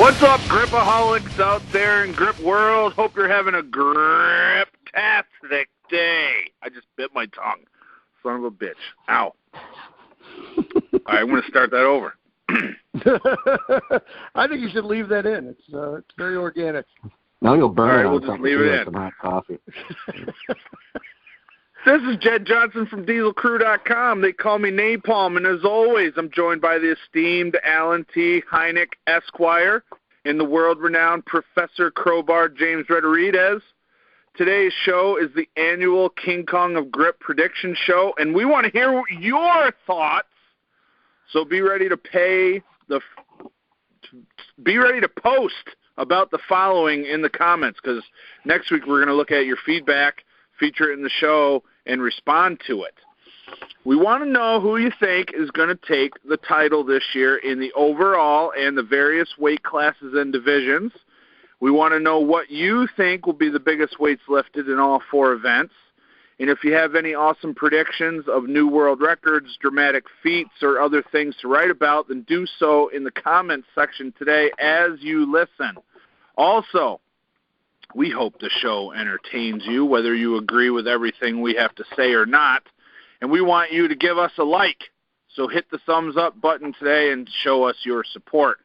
What's up, gripaholics out there in grip world? Hope you're having a grip-tastic day. I just bit my tongue. Son of a bitch. Ow. All right, I'm going to start that over. I think you should leave that in. It's very organic. No, you'll burn it. All right, we'll just leave it in. Some hot coffee. This is Jedd Johnson from DieselCrew.com. They call me Napalm, and as always, I'm joined by the esteemed Alan T. Heineck, Esquire, and the world-renowned Professor Crowbar James Retarides. Today's show is the annual King Kong of Grip prediction show, and we want to hear your thoughts. So be ready to post about the following in the comments, because next week we're going to look at your feedback, feature it in the show, and respond to it. We want to know who you think is going to take the title this year in the overall and the various weight classes and divisions. We want to know what you think will be the biggest weights lifted in all four events. And if you have any awesome predictions of new world records, dramatic feats, or other things to write about, then do so in the comments section today as you listen. Also, we hope the show entertains you, whether you agree with everything we have to say or not. And we want you to give us a like. So hit the thumbs up button today and show us your support.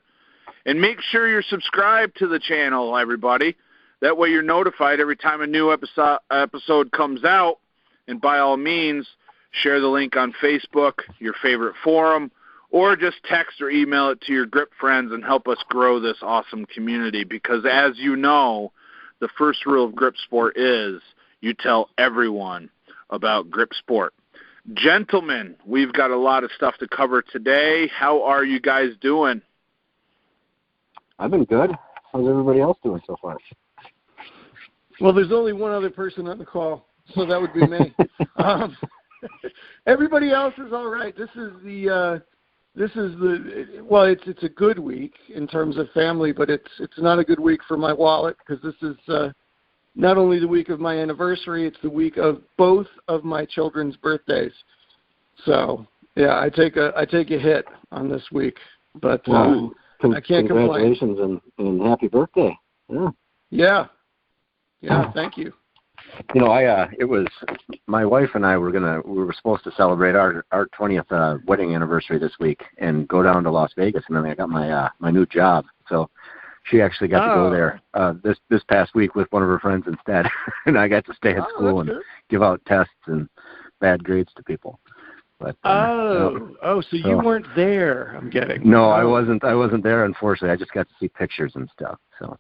And make sure you're subscribed to the channel, everybody. That way you're notified every time a new episode comes out. And by all means, share the link on Facebook, your favorite forum, or just text or email it to your grip friends and help us grow this awesome community. Because as you know, the first rule of grip sport is you tell everyone about grip sport. Gentlemen, we've got a lot of stuff to cover today. How are you guys doing? I've been good. How's everybody else doing so far? Well, there's only one other person on the call, so that would be me. Everybody else is all right. It's a good week in terms of family, but it's not a good week for my wallet, because this is not only the week of my anniversary, it's the week of both of my children's birthdays. So yeah, I take a hit on this week, but I can't complain. Congratulations and happy birthday! Yeah. Thank you. You know, it was my wife and I we were supposed to celebrate our 20th wedding anniversary this week and go down to Las Vegas, and then I got my new job, so she actually got to go there this past week with one of her friends instead, and I got to stay at school and give out tests and bad grades to people. But so you weren't there. I'm getting. No, I wasn't there, unfortunately. I just got to see pictures and stuff. So.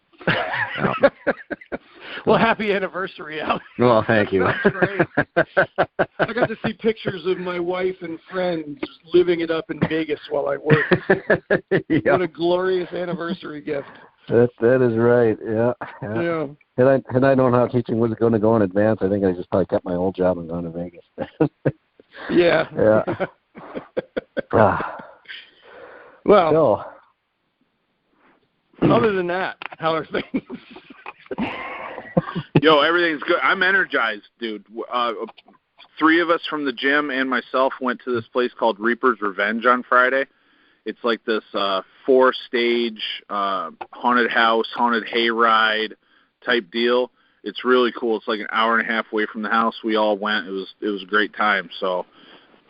Well, happy anniversary, Alex. Well, thank you. That's great. I got to see pictures of my wife and friends living it up in Vegas while I worked. Yep. What a glorious anniversary gift. That is right. Yeah. Had I known how teaching was going to go in advance, I think I just probably kept my old job and gone to Vegas. Yeah. Well, other than that, how are things? Yo, everything's good. I'm energized, dude. 3 of us from the gym and myself went to this place called Reaper's Revenge on Friday. It's like this 4-stage haunted house, haunted hayride type deal. It's really cool. It's like an hour and a half away from the house. We all went. It was a great time. So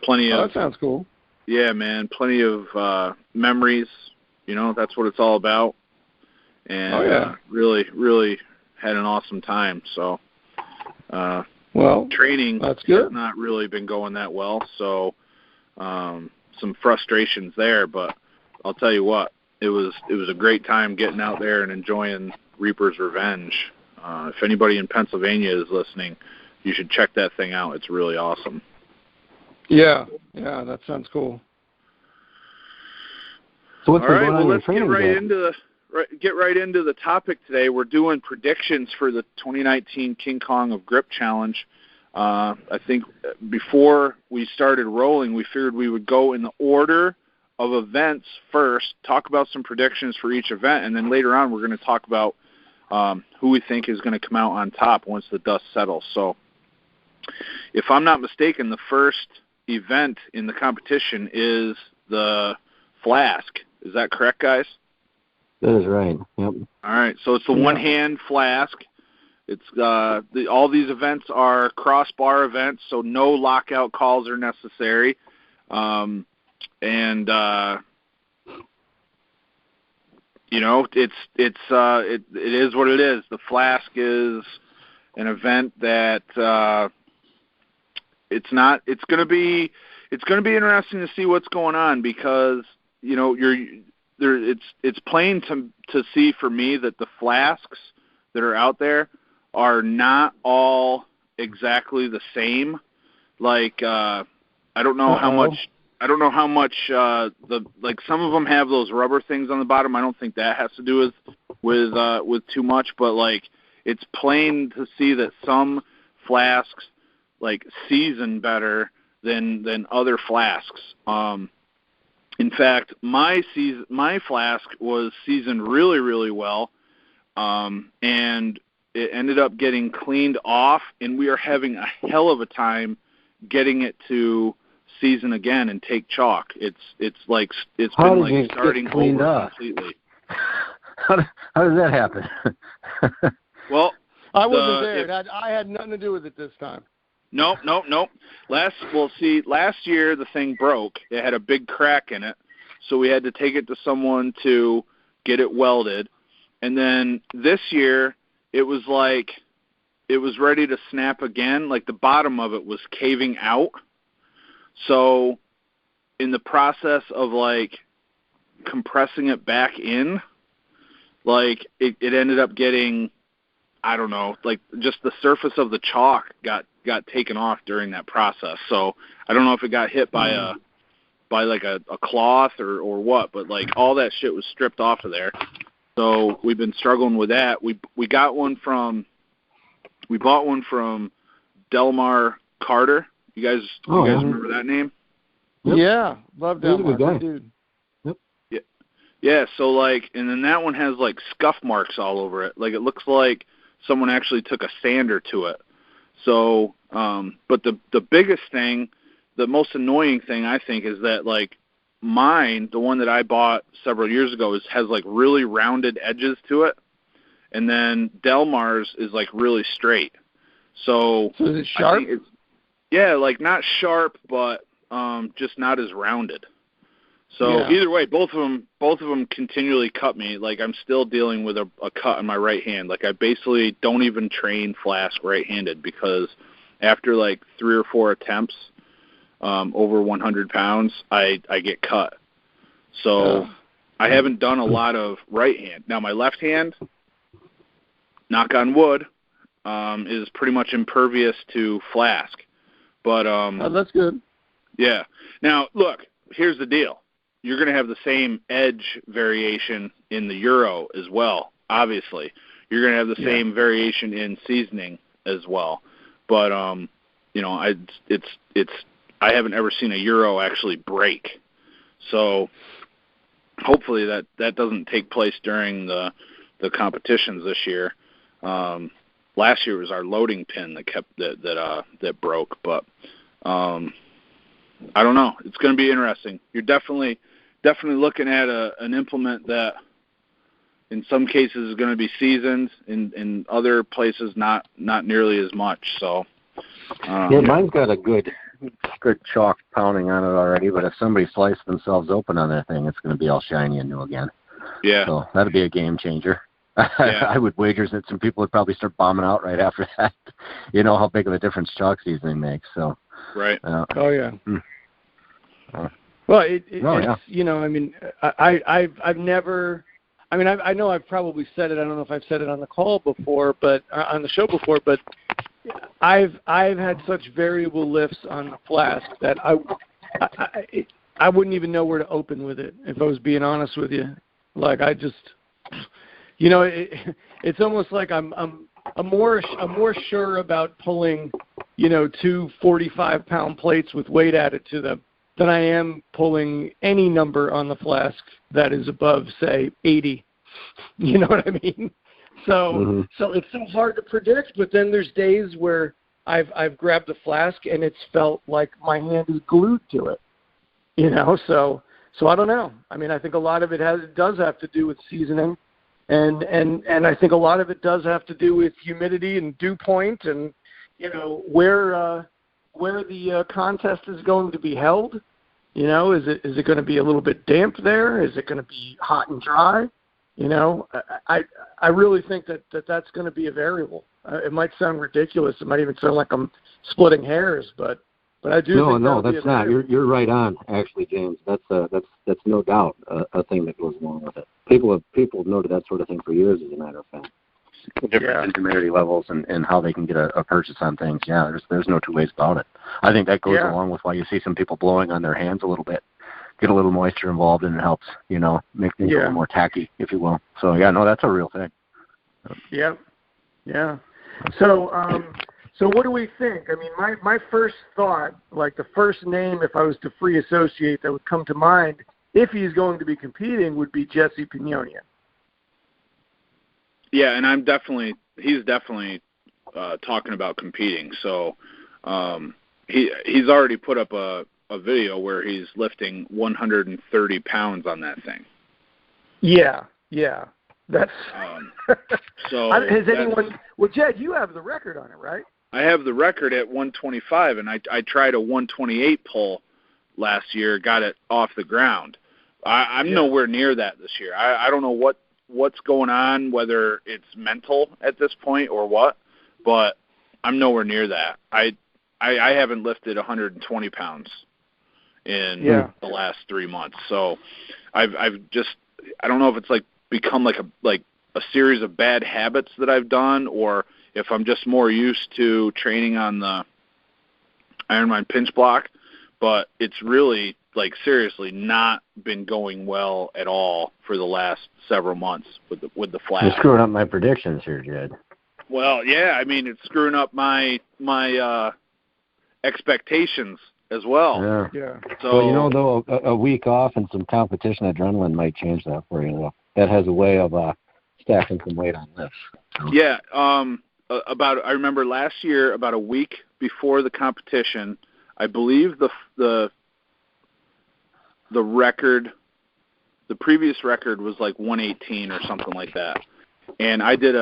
plenty of. That sounds cool. Yeah, man. Plenty of memories. You know, that's what it's all about. And really, really had an awesome time. So, training has not really been going that well. So, some frustrations there. But I'll tell you what, it was a great time getting out there and enjoying Reaper's Revenge. If anybody in Pennsylvania is listening, you should check that thing out. It's really awesome. Yeah, that sounds cool. So what's all right, well, let's get right into the topic today. We're doing predictions for the 2019 King Kong of Grip Challenge. I think before we started rolling, we figured we would go in the order of events first, talk about some predictions for each event, and then later on we're going to talk about who we think is going to come out on top once the dust settles. So if I'm not mistaken, the first event in the competition is the Flask. Is that correct, guys? That is right. Yep. All right, so it's the one-hand flask. It's all these events are crossbar events, so no lockout calls are necessary, and you know, it is what it is. The Flask is an event that it's going to be interesting to see what's going on, because you know it's plain to see for me that the flasks that are out there are not all exactly the same. Like I don't know how much some of them have those rubber things on the bottom. I don't think that has to do with too much, but like it's plain to see that some flasks like season better than other flasks. In fact, my flask was seasoned really, really well, and it ended up getting cleaned off, and we are having a hell of a time getting it to season again and take chalk. It's been like starting over completely. How does that happen? Well, I wasn't there. I had nothing to do with it this time. Nope. Last year the thing broke. It had a big crack in it, so we had to take it to someone to get it welded. And then this year it was ready to snap again. Like the bottom of it was caving out. So in the process of like compressing it back in, like it ended up getting, I don't know, like just the surface of the chalk got taken off during that process. So I don't know if it got hit by a cloth or what, but like all that shit was stripped off of there. So we've been struggling with that. We bought one from Delmar Carter. You guys remember that name? Yep. Yeah, love Delmar. Good dude. Yep. Yeah. So like, and then that one has like scuff marks all over it. Like it looks like someone actually took a sander to it. So, but the biggest thing, the most annoying thing I think is that like mine, the one that I bought several years ago, has like really rounded edges to it, and then Delmar's is like really straight. So is it sharp? Like not sharp, but just not as rounded. So Either way, both of them continually cut me. Like I'm still dealing with a cut on my right hand. Like I basically don't even train flask right-handed, because after like 3 or 4 attempts over 100 pounds, I get cut. So I haven't done a lot of right hand. Now my left hand, knock on wood, is pretty much impervious to flask. But that's good. Yeah. Now look, here's the deal. You're going to have the same edge variation in the Euro as well, obviously. You're going to have the same variation in seasoning as well. But, you know, I haven't ever seen a Euro actually break. So hopefully that doesn't take place during the competitions this year. Last year was our loading pin that broke, but I don't know. It's going to be interesting. You're definitely looking at an implement that in some cases is going to be seasoned, in other places not nearly as much. So mine's got a good chalk pounding on it already, but if somebody sliced themselves open on that thing, it's going to be all shiny and new again. Yeah. So that'd be a game changer. Yeah. I would wager that some people would probably start bombing out right after that. You know how big of a difference chalk seasoning makes. So. Right. Oh yeah. Well, it's you know, I mean, I've never. I mean, I know I've probably said it. I don't know if I've said it on the call before, but on the show before. But I've had such variable lifts on the Flask that I wouldn't even know where to open with it, if I was being honest with you. Like I just, you know, it's almost like I'm more sure about pulling, you know, 2 45-pound plates with weight added to them than I am pulling any number on the Flask that is above, say, 80. You know what I mean? So so it's so hard to predict, but then there's days where I've grabbed the Flask and it's felt like my hand is glued to it. You know, so So I don't know. I mean, I think a lot of it does have to do with seasoning, and I think a lot of it does have to do with humidity and dew point, and where the contest is going to be held. Is it going to be a little bit damp there? Is it going to be hot and dry? I really think that's going to be a variable. It might sound ridiculous. It might even sound like I'm splitting hairs, but I do. No, that's not. You're right on, actually, James. That's no doubt a thing that goes along with it. People have noted that sort of thing for years, as a matter of fact. Different humidity levels and how they can get a purchase on things. Yeah, there's no two ways about it. I think that goes along with why you see some people blowing on their hands a little bit, get a little moisture involved, and it helps, make things a little more tacky, if you will. So that's a real thing. Yeah. So what do we think? I mean, my first thought, like the first name, if I was to free associate that would come to mind, if he's going to be competing, would be Jesse Pignonia. Yeah, and he's definitely talking about competing. So he's already put up a video where he's lifting 130 pounds on that thing. Yeah. That's so. Has anyone? Well, Jedd, you have the record on it, right? I have the record at 125, and I tried a 128 pull last year, got it off the ground. I'm nowhere near that this year. I don't know what's going on, whether it's mental at this point or what, but I'm nowhere near that. I haven't lifted 120 pounds in the last 3 months. So I don't know if it's become like a series of bad habits that I've done, or if I'm just more used to training on the Ironman pinch block, but it's really seriously not been going well at all for the last several months with the Flask. You're screwing up my predictions here, Jedd. Well, yeah, I mean, it's screwing up my expectations as well. Yeah. So, well, though, a week off and some competition adrenaline might change that for you, though. That has a way of stacking some weight on this. So. Yeah. I remember last year, about a week before the competition, I believe the record, the previous record was 118 or something like that. And I did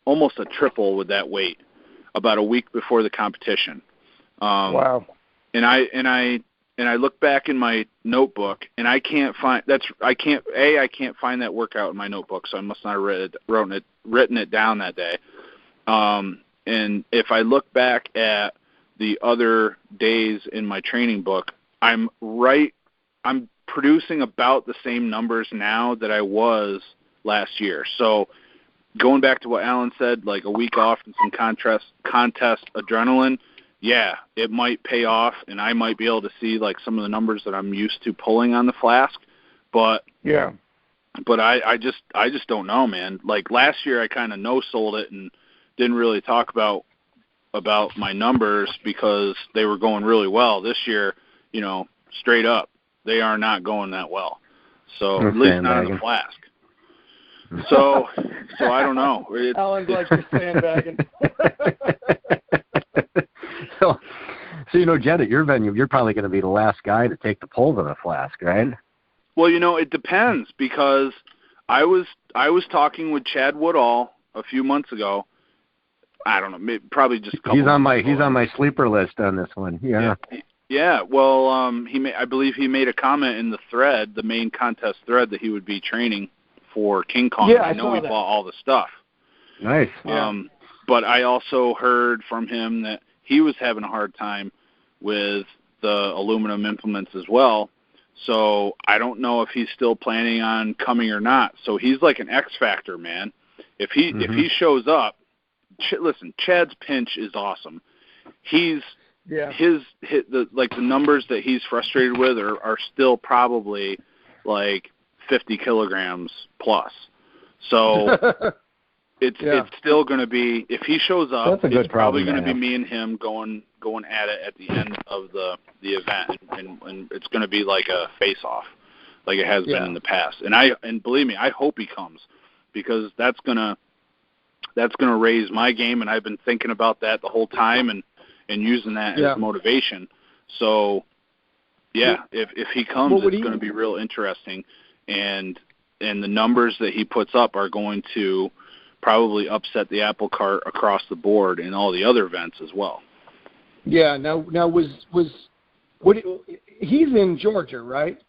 almost a triple with that weight about a week before the competition. Wow. And I look back in my notebook, and I can't find find that workout in my notebook, so I must not have written it down that day. And if I look back at the other days in my training book, I'm producing about the same numbers now that I was last year. So going back to what Alan said, a week off and some contest adrenaline, yeah, it might pay off, and I might be able to see some of the numbers that I'm used to pulling on the Flask. But I just don't know, man. Last year, I kind of no-sold it and didn't really talk about my numbers because they were going really well. This year, straight up, they are not going that well. So at least not on the Flask. So I don't know. Alan's you're sandbagging. So Jedd, at your venue, you're probably going to be the last guy to take the pull to the Flask, right? Well, it depends, because I was talking with Chad Woodall a few months ago. I don't know, maybe, probably just a couple. He's on my sleeper list on this one. Yeah. Yeah. Well, I believe he made a comment in the thread, the main contest thread, that he would be training for King Kong. Yeah, I know he bought all the stuff. Nice. But I also heard from him that he was having a hard time with the aluminum implements as well. So I don't know if he's still planning on coming or not. So he's like an X factor, man. If he shows up, listen, Chad's pinch is awesome. The numbers that he's frustrated with are still probably 50 kilograms plus. So it's still going to be, if he shows up, it's probably going to be me and him going at it at the end of the event, and it's going to be like a face-off, like it has been in the past. And believe me, I hope he comes, because that's gonna raise my game, and I've been thinking about that the whole time and using that as motivation. So Yeah, if he comes, it's going to be real interesting, and the numbers that he puts up are going to probably upset the apple cart across the board in all the other events as well. Yeah. Now he's in Georgia, right?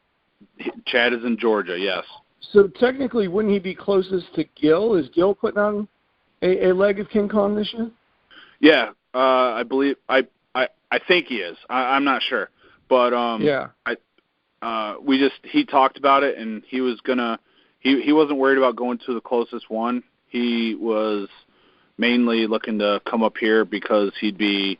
Chad is in Georgia, yes. So technically, wouldn't he be closest to Gil? Is Gil putting on a leg of King Kong this year? Yeah, I believe I think he is. I'm not sure, but he talked about it, and he was gonna. He wasn't worried about going to the closest one. He was mainly looking to come up here because he'd be,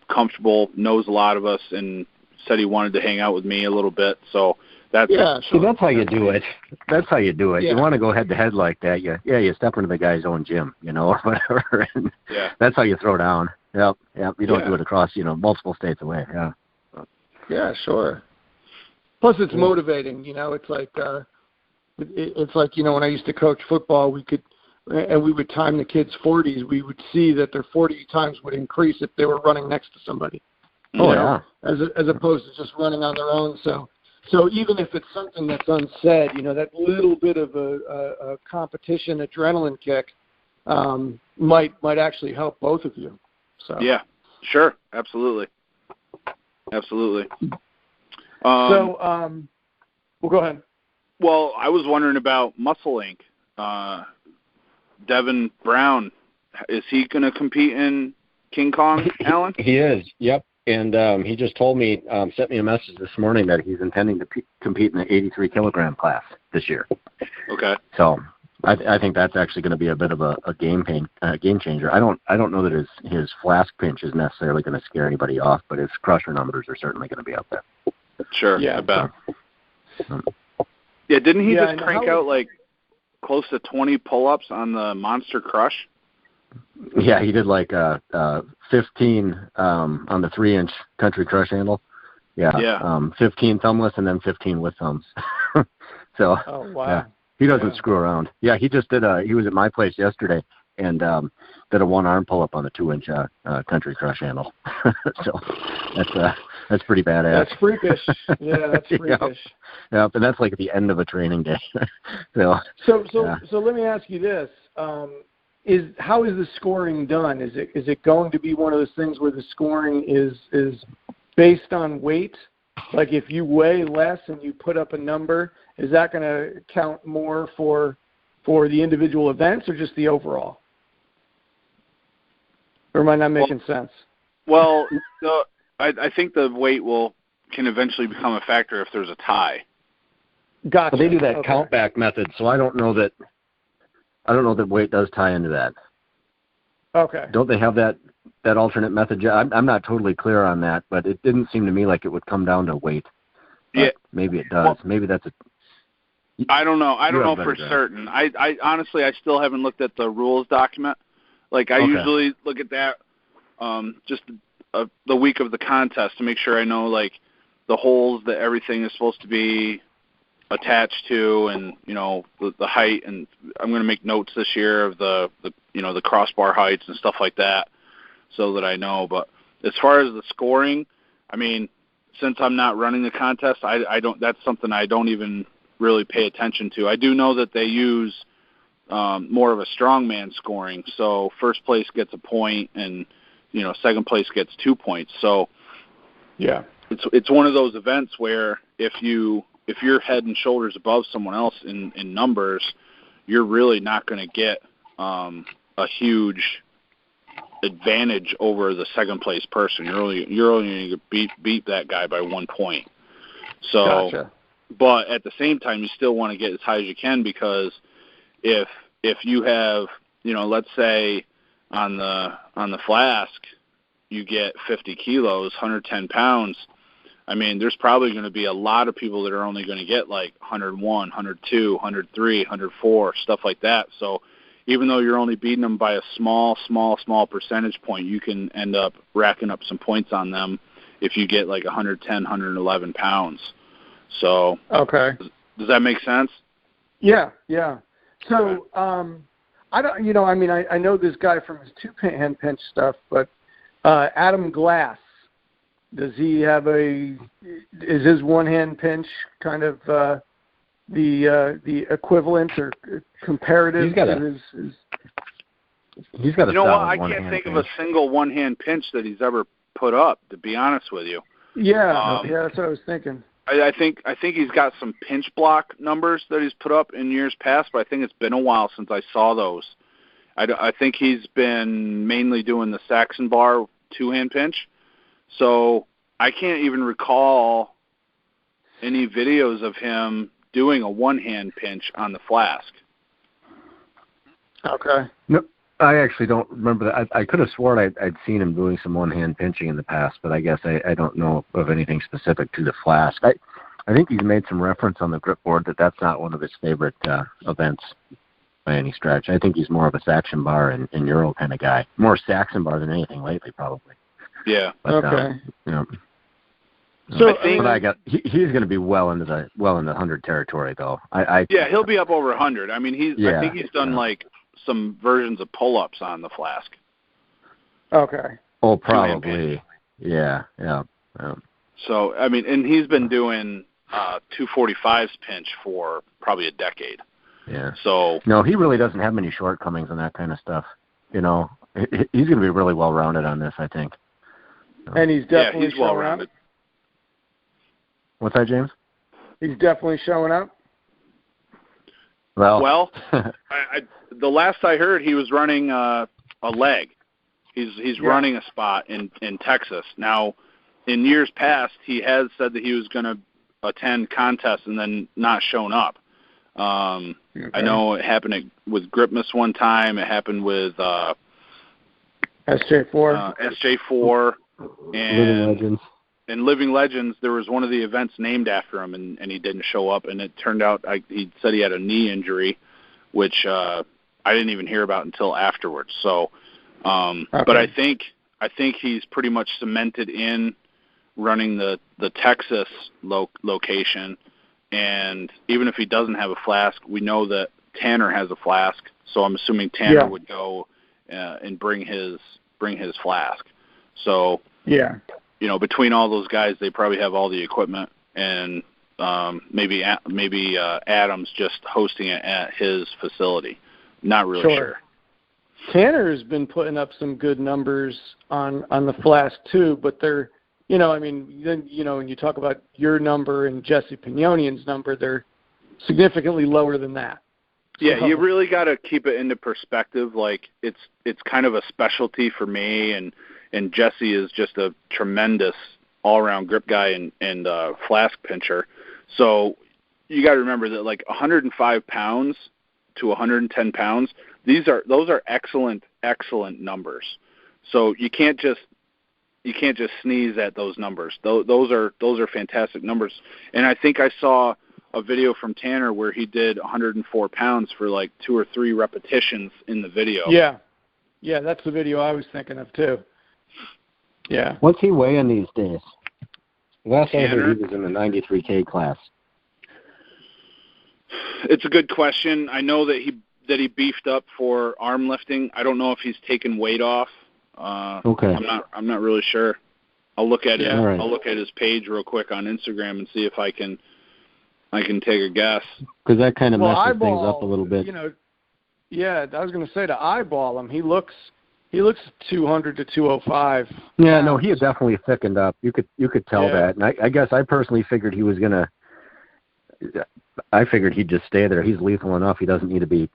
comfortable, knows a lot of us, and said he wanted to hang out with me a little bit. So that's See, that's how you do it. That's how you do it. Yeah. You want to go head to head like that. You step into the guy's own gym, or whatever. And that's how you throw down. Yep. You don't do it across, multiple states away. Yeah. Yeah, sure. Plus, it's motivating. It's like when I used to coach football, we would time the kids' 40s. We would see that their 40 times would increase if they were running next to somebody. As opposed to just running on their own. So even if it's something that's unsaid, that little bit of a competition adrenaline kick might actually help both of you. So yeah, sure, absolutely. Well, go ahead. Well, I was wondering about Muscle Inc. Devin Brown, is he going to compete in King Kong, Alan? He is. Yep. And he just told me, sent me a message this morning that he's intending to compete in the 83 kilogram class this year. Okay. So I think that's actually going to be a bit of a game changer. I don't know that his flask pinch is necessarily going to scare anybody off, but his crusher numbers are certainly going to be up there. Sure. Yeah, I bet. Yeah, didn't he just crank out like close to 20 pull-ups on the Monster Crush? Yeah, he did like 15 on the 3-inch Country Crush handle. Yeah. 15 thumbless and then 15 with thumbs. So, oh, wow. Yeah, he doesn't screw around. Yeah, he just did he was at my place yesterday and did a one-arm pull-up on the 2-inch Country Crush handle. So that's pretty badass. That's freakish. Yeah, that's freakish. Yeah, and that's like at the end of a training day. So let me ask you this. How is the scoring done? Is it going to be one of those things where the scoring is based on weight? Like if you weigh less and you put up a number, is that going to count more for the individual events or just the overall? Or am I not making sense? Well, I think the weight can eventually become a factor if there's a tie. Gotcha. But they do that count back method, so I don't know that weight does tie into that. Okay. Don't they have that alternate method? I'm not totally clear on that, but it didn't seem to me like it would come down to weight. But maybe it does. Well, maybe that's I don't know. I don't know for certain. I honestly, I still haven't looked at the rules document. Like I usually look at that just the week of the contest to make sure I know like the holes that everything is supposed to be attached to, and the height, and I'm going to make notes this year of the crossbar heights and stuff like that, so that I know. But as far as the scoring, I mean, since I'm not running the contest, I don't. That's something I don't even really pay attention to. I do know that they use more of a strongman scoring, so first place gets a point, and second place gets 2 points. So yeah, it's one of those events where if you're head and shoulders above someone else in numbers, you're really not going to get a huge advantage over the second place person. You're only going to beat that guy by 1 point. So, gotcha. But at the same time, you still want to get as high as you can, because if you have, let's say on the Flask, you get 50 kilos, 110 pounds. I mean, there's probably going to be a lot of people that are only going to get like 101, 102, 103, 104, stuff like that. So even though you're only beating them by a small percentage point, you can end up racking up some points on them if you get like 110, 111 pounds. So okay, does that make sense? Yeah. So I don't, I know this guy from his 2-hand pinch stuff, but Adam Glass. Does he have is his one-hand pinch kind of the equivalent or comparative? He's got a You know what? I one-hand can't think pinch. of a single one-hand pinch that he's ever put up, to be honest with you. Yeah, that's what I was thinking. I think he's got some pinch block numbers that he's put up in years past, but I think it's been a while since I saw those. I think he's been mainly doing the Saxon bar two-hand pinch, so I can't even recall any videos of him doing a one-hand pinch on the Flask. Okay. No, I actually don't remember that. I could have sworn I'd seen him doing some one-hand pinching in the past, but I guess I don't know of anything specific to the Flask. I think he's made some reference on the grip board that's not one of his favorite events by any stretch. I think he's more of a Saxon bar and Euro kind of guy. More Saxon bar than anything lately, probably. Yeah. But, okay. So I think he's going to be well in the 100 territory, though. Yeah, he'll be up over 100. I mean, I think he's done like some versions of pull-ups on the Flask. Okay. Oh, probably. Yeah. So, I mean, and he's been doing 245s pinch for probably a decade. Yeah. So no, he really doesn't have many shortcomings on that kind of stuff. You know, he's going to be really well-rounded on this, I think. And he's definitely he's well-rounded. What's that, James? He's definitely showing up. Well, the last I heard, he was running a leg. He's running a spot in Texas. Now, in years past, he has said that he was going to attend contests and then not shown up. Okay. I know it happened with Gripmas one time. It happened with SJ4. Living Legends. In Living Legends, there was one of the events named after him, and he didn't show up. And it turned out he said he had a knee injury, which I didn't even hear about until afterwards. So, okay. But I think he's pretty much cemented in running the Texas location. And even if he doesn't have a Flask, we know that Tanner has a Flask. So I'm assuming Tanner would go and bring his Flask. So yeah. You know, between all those guys, they probably have all the equipment, and maybe Adam's just hosting it at his facility. Not really sure. Tanner's been putting up some good numbers on the Flask too, but they're, you know, I mean, then when you talk about your number and Jesse Pignonian's number, they're significantly lower than that. Yeah, you really got to keep it into perspective. Like it's kind of a specialty for me, and Jesse is just a tremendous all-around grip guy and Flask pincher. So you got to remember that like 105 pounds to 110 pounds, those are excellent numbers. So you can't just sneeze at those numbers. Those are fantastic numbers. And I think I saw a video from Tanner where he did 104 pounds for like 2 or 3 repetitions in the video. Yeah, that's the video I was thinking of too. Yeah. What's he weighing these days? Last I heard, he was in the 93K class. It's a good question. I know that he beefed up for arm lifting. I don't know if he's taken weight off. Okay. I'm not really sure. I'll look at Right. I'll look at his page real quick on Instagram and see if I can take a guess. Because that kind of messes things up a little bit. You know, yeah, I was going to say to eyeball him, he looks 200 to 205. Yeah, no, he had definitely thickened up. You could tell that. And I guess I personally figured he was gonna. I figured he'd just stay there. He's lethal enough. He doesn't need to be,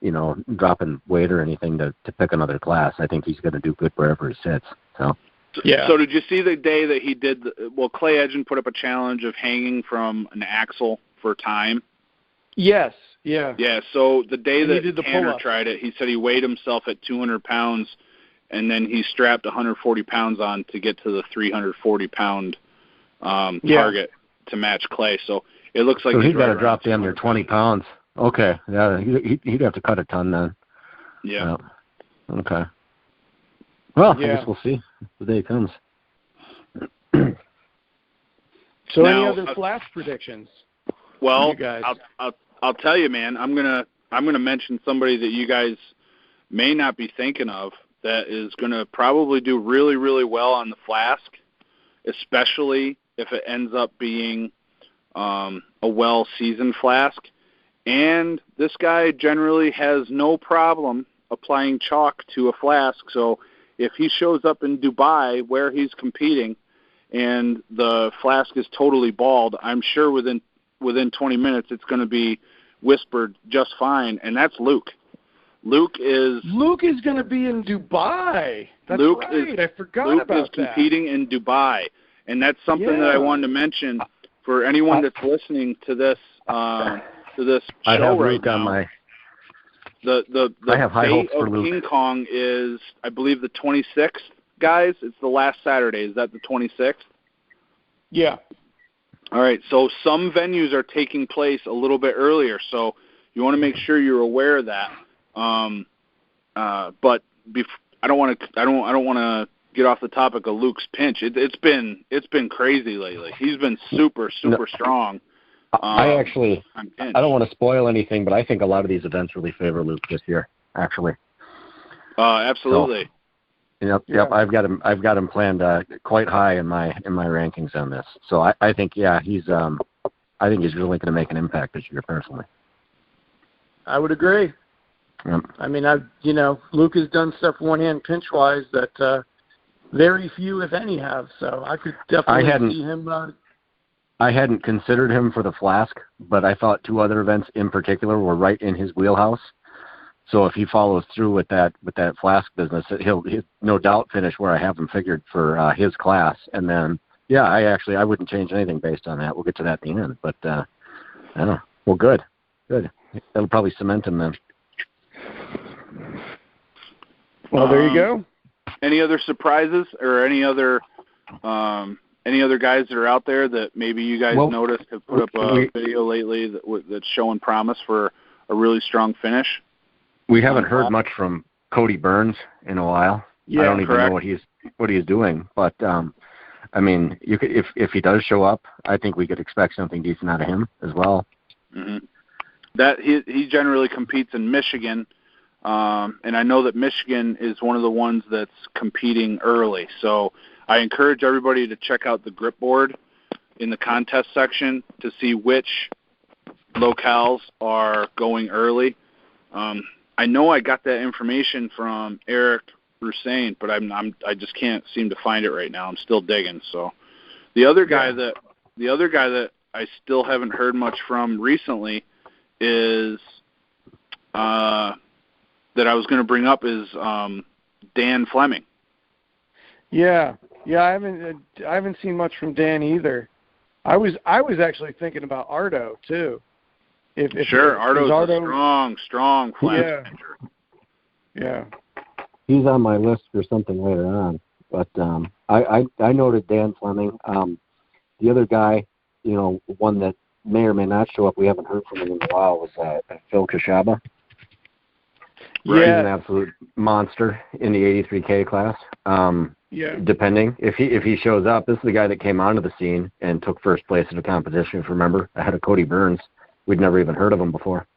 dropping weight or anything to pick another class. I think he's going to do good wherever he sits. So. Yeah. So did you see the day that he did? Clay Edgen put up a challenge of hanging from an axle for time. Yes. Yeah. Yeah. So the day that Tanner pull-ups. tried it, he said he weighed himself at 200 pounds, and then he strapped 140 pounds on to get to the 340-pound target to match Clay. So it looks like he's got to drop down near 20 pounds. Okay. Yeah, he'd have to cut a ton then. Yeah. Okay. Well, I guess we'll see if the day comes. So any other Flask predictions? Well, you guys? I'll tell you, man. I'm gonna mention somebody that you guys may not be thinking of that is gonna probably do really, really well on the Flask, especially if it ends up being a well-seasoned flask. And this guy generally has no problem applying chalk to a flask. So if he shows up in Dubai where he's competing and the flask is totally bald, I'm sure within 20 minutes it's going to be whispered just fine, and that's Luke. Luke is going to be in Dubai. That's right. I forgot about that. Luke is competing in Dubai, and that's something that I wanted to mention for anyone that's listening to this show I have right Luke now. on my. The I have high date hopes for of Luke. King Kong is, I believe, the 26th, guys. It's the last Saturday. Is that the 26th? Yeah. All right, so some venues are taking place a little bit earlier, so you want to make sure you're aware of that. But I don't want to get off the topic of Luke's pinch. It's been crazy lately. He's been super strong. I don't want to spoil anything, but I think a lot of these events really favor Luke this year. Actually. Absolutely. So, yep. I've got him planned quite high in my rankings on this. So I think he's I think he's really going to make an impact this year personally. I would agree. Yep. I mean, Luke has done stuff one-hand pinch-wise that very few, if any, have. So I could definitely see him. I hadn't considered him for the Flask, but I thought two other events in particular were right in his wheelhouse. So if he follows through with that Flask business, he'll no doubt finish where I have him figured for his class. And then, I wouldn't change anything based on that. We'll get to that at the end. But I don't know. Well, good. That'll probably cement him then. Well, there you go. Any other surprises or any other guys that are out there that maybe you guys noticed have put up a video lately that's showing promise for a really strong finish? We haven't heard much from Cody Burns in a while. Yeah, I don't even know what he's doing. But I mean, you could if he does show up, I think we could expect something decent out of him as well. Mm-hmm. That he generally competes in Michigan, and I know that Michigan is one of the ones that's competing early. So I encourage everybody to check out the grip board in the contest section to see which locales are going early. I know I got that information from Eric Rusain, but I just can't seem to find it right now. I'm still digging. So the other guy that I still haven't heard much from recently is that I was going to bring up is Dan Fleming. Yeah, I haven't seen much from Dan either. I was actually thinking about Ardo too. Ardo's a strong flask pitcher. Yeah. He's on my list for something later on. But I noted Dan Fleming. The other guy, one that may or may not show up, we haven't heard from him in a while, was Phil Kashaba. He's an absolute monster in the 83K class. Depending if he shows up, this is the guy that came onto the scene and took first place in a competition. If you remember, ahead of Cody Burns. We'd never even heard of him before.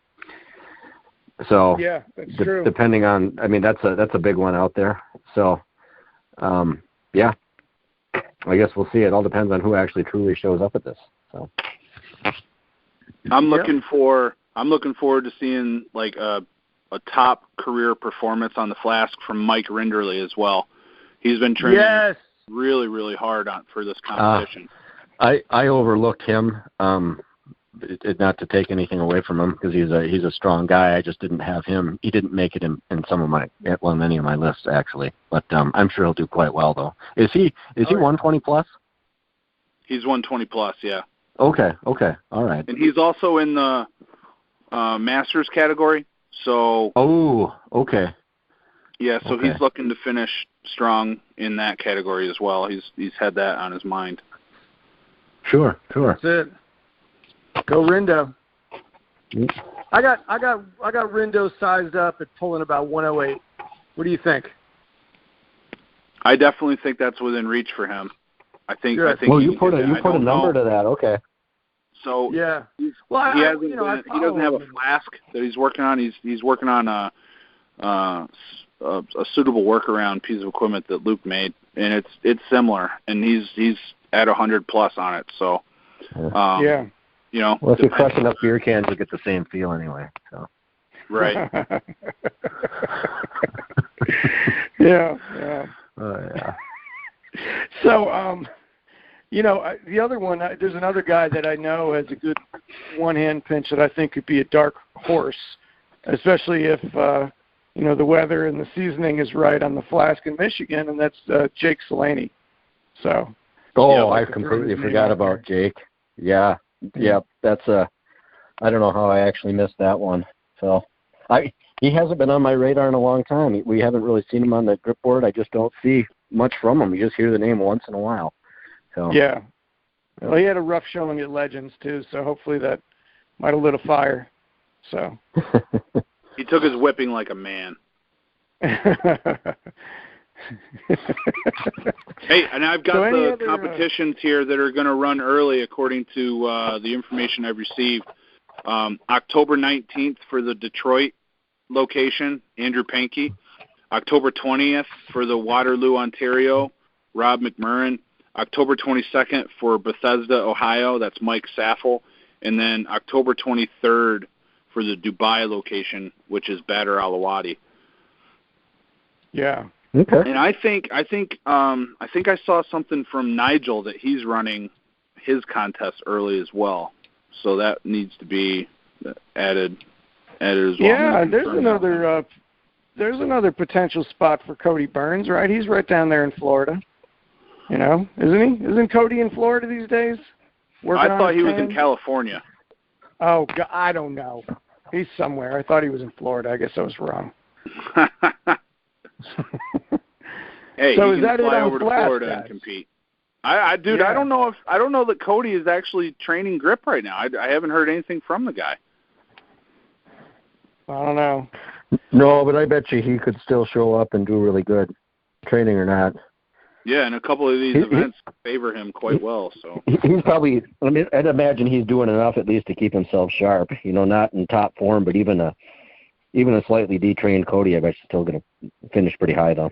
So that's true. Depending on, I mean, that's a big one out there. So, I guess we'll see. It all depends on who actually truly shows up at this. So, I'm looking forward to seeing like a top career performance on the Flask from Mike Rinderly as well. He's been training really, really hard for this competition. I overlooked him. Not to take anything away from him because he's a strong guy. I just didn't have him. He didn't make it in many of my lists actually. But I'm sure he'll do quite well though. Is he 120 plus? He's 120 plus, yeah. Okay, all right. And he's also in the Masters category. So. Oh, okay. Yeah, so he's looking to finish strong in that category as well. He's had that on his mind. Sure. That's it. Go Rindo. I got Rindo sized up at pulling about 108. What do you think? I definitely think that's within reach for him. I think. Well, you put a number to that. Okay. So he doesn't have a Flask that he's working on. He's working on a suitable workaround piece of equipment that Luke made, and it's similar, and he's at 100+ on it. So, yeah. You know, well, if you crush enough beer cans, you get the same feel anyway. So. Right. Yeah. Yeah. So, you know, the other one, there's another guy that I know has a good one-hand pinch that I think could be a dark horse, especially if, you know, the weather and the seasoning is right on the Flask in Michigan, and that's Jake Salaney. So. Oh, I completely forgot about Jake. Yeah. That's I don't know how I actually missed that one. So, he hasn't been on my radar in a long time. We haven't really seen him on the grip board. I just don't see much from him. You just hear the name once in a while. So. Yeah. Well, he had a rough showing at Legends too, so hopefully that might have lit a fire. So. He took his whipping like a man. Hey, and I've got the competitions here that are going to run early according to the information I've received. October 19th for the Detroit location, Andrew Pankey. October 20th for the Waterloo, Ontario, Rob McMurrin. October 22nd for Bethesda, Ohio, that's Mike Saffel. And then October 23rd for the Dubai location, which is Badr Alawadi. Yeah. Okay. And I think I saw something from Nigel that he's running his contest early as well. So that needs to be added as well. Yeah, there's another potential spot for Cody Burns, right? He's right down there in Florida. You know, isn't he? Isn't Cody in Florida these days? I thought he was in California. Oh, God, I don't know. He's somewhere. I thought he was in Florida. I guess I was wrong. Hey, so he can fly over to Florida and compete. Dude, yeah. I don't know that Cody is actually training grip right now. I haven't heard anything from the guy. I don't know. No, but I bet you he could still show up and do really good, training or not. Yeah, and a couple of these events favor him quite well. So he's probably. I mean, I'd imagine he's doing enough at least to keep himself sharp. You know, not in top form, but even a slightly detrained Cody, I bet he's still going to finish pretty high though.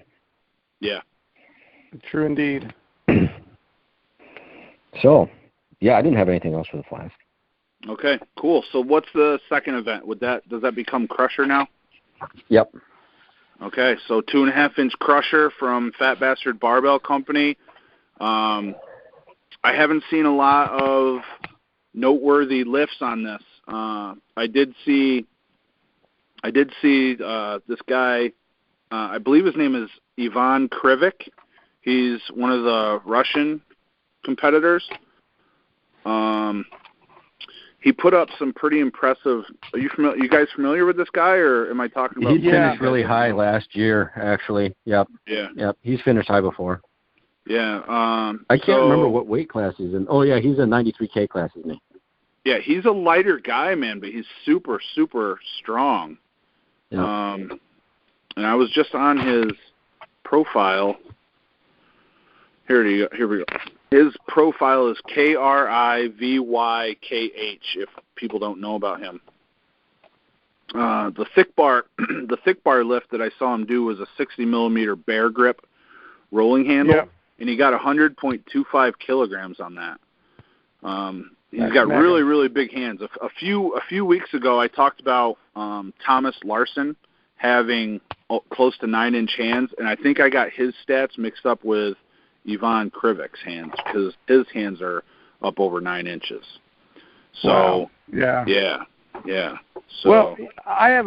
Yeah. True indeed. So, yeah, I didn't have anything else for the Flask. Okay, cool. So what's the second event? Does that become Crusher now? Yep. Okay, so 2.5-inch Crusher from Fat Bastard Barbell Company. I haven't seen a lot of noteworthy lifts on this. I did see this guy. I believe his name is Ivan Krivik. He's one of the Russian competitors. He put up some pretty impressive. Are you guys familiar with this guy, or am I talking about? He finished really high last year, actually. Yep. Yeah. Yep. He's finished high before. Yeah. I can't remember what weight class he's in. Oh yeah, he's in 93K class, isn't he? Yeah, he's a lighter guy, man, but he's super, super strong. Yeah. And I was just on his profile. Here we go. His profile is KRIVYKH, if people don't know about him. The thick bar lift that I saw him do was a 60-millimeter bear grip rolling handle, and he got 100.25 kilograms on that. He's got really, really big hands. A few weeks ago, I talked about Thomas Larson having close to 9-inch hands, and I think I got his stats mixed up with Ivan Krivik's hands because his hands are up over 9 inches. So wow. Yeah. So, well, I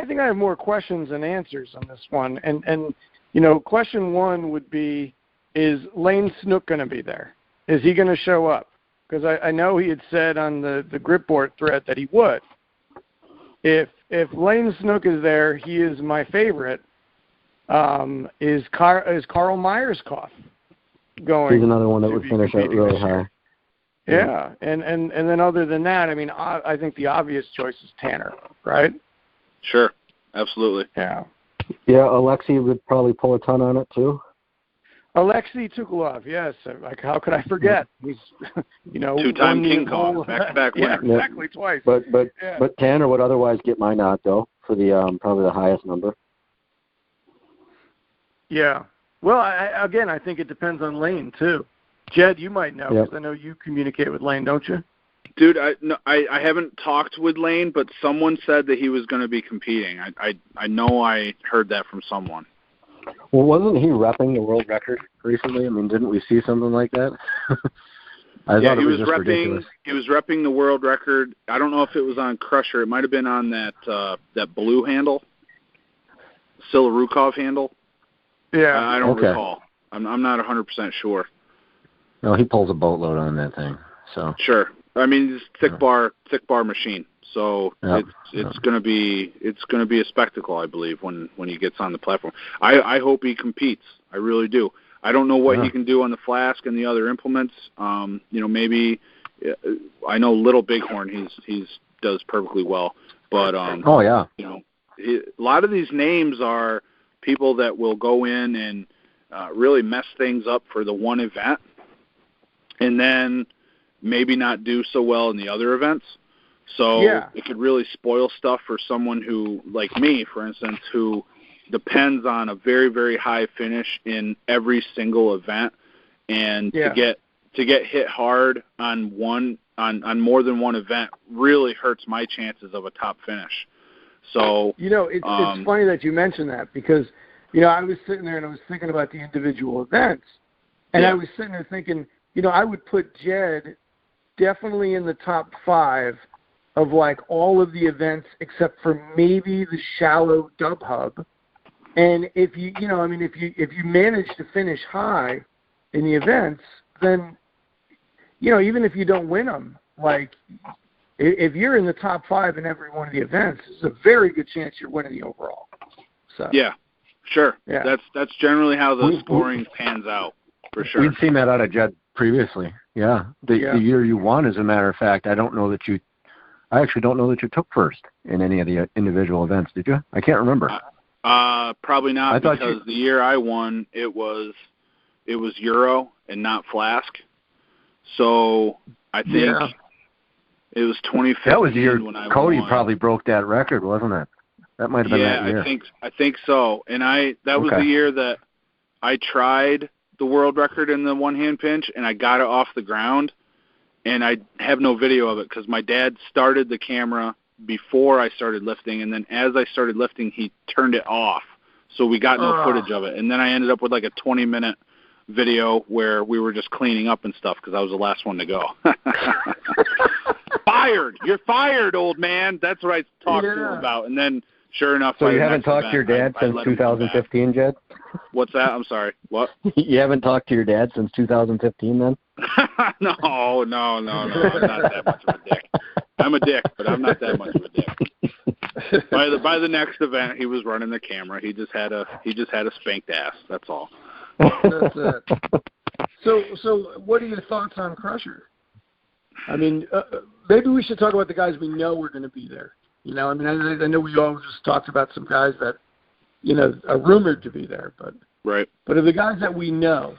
think I have more questions than answers on this one. And you know, question one would be, is Lane Snook going to be there? Is he going to show up? Because I know he had said on the grip board thread that he would. If Lane Snook is there, he is my favorite. Is Carl Meyerskoff going? He's another one that would finish out really high. Yeah, and then other than that, I mean, I think the obvious choice is Tanner, right? Sure, absolutely. Yeah. Yeah, Alexei would probably pull a ton on it too. Alexei Tukulov, yes. Like, how could I forget? He's, you know, two-time King Kong, back-to-back winner. Yeah, exactly, twice. But Tanner would otherwise get my nod though for the probably the highest number. Yeah. Well, I think it depends on Lane, too. Jedd, you might know, because I know you communicate with Lane, don't you? Dude, I haven't talked with Lane, but someone said that he was going to be competing. I know I heard that from someone. Well, wasn't he repping the world record recently? I mean, didn't we see something like that? I thought it was just ridiculous. He was repping the world record. I don't know if it was on Crusher. It might have been on that blue handle, Silarukov handle. Yeah, I don't recall. I'm not 100% sure. No, he pulls a boatload on that thing. So sure. I mean, it's thick bar machine. So it's gonna be a spectacle, I believe, when he gets on the platform. I hope he competes. I really do. I don't know what he can do on the Flask and the other implements. Maybe I know Little Bighorn. He's does perfectly well, but a lot of these names are people that will go in and really mess things up for the one event, and then maybe not do so well in the other events. So it could really spoil stuff for someone who, like me, for instance, who depends on a very, very high finish in every single event, and to get hit hard on more than one event really hurts my chances of a top finish. So it's funny that you mentioned that, because I was sitting there and I was thinking about the individual events, and I was sitting there thinking, I would put Jedd definitely in the top 5 of like all of the events except for maybe the shallow dub hub. And if you manage to finish high in the events, then even if you don't win them, like if you're in the top 5 in every one of the events, there's a very good chance you're winning the overall. So sure. That's generally how the scoring pans out, for sure. We've seen that out of Jedd previously. The year you won, as a matter of fact, I actually don't know that you took first in any of the individual events. Did you? I can't remember. Probably not, because the year I won, it was Euro and not Flask. So I think it was 2015. That was the year when Cody won. Probably broke that record, wasn't it? That might have been that year. I think so. And that was the year that I tried the world record in the one-hand pinch, and I got it off the ground, and I have no video of it because my dad started the camera before I started lifting, and then as I started lifting, he turned it off, so we got no footage of it. And then I ended up with like a 20-minute video where we were just cleaning up and stuff because I was the last one to go. Fired! You're fired, old man! That's what I talked to him about. And then, sure enough, so you haven't talked to your dad since 2015, Jedd? What's that? I'm sorry. What? You haven't talked to your dad since 2015, then? No. I'm not that much of a dick. I'm a dick, but I'm not that much of a dick. By the next event, he was running the camera. He just had a spanked ass. That's all. That's it. So what are your thoughts on Crusher? I mean, maybe we should talk about the guys we know are going to be there. I mean, I know we all just talked about some guys that, are rumored to be there, but right. But of the guys that we know,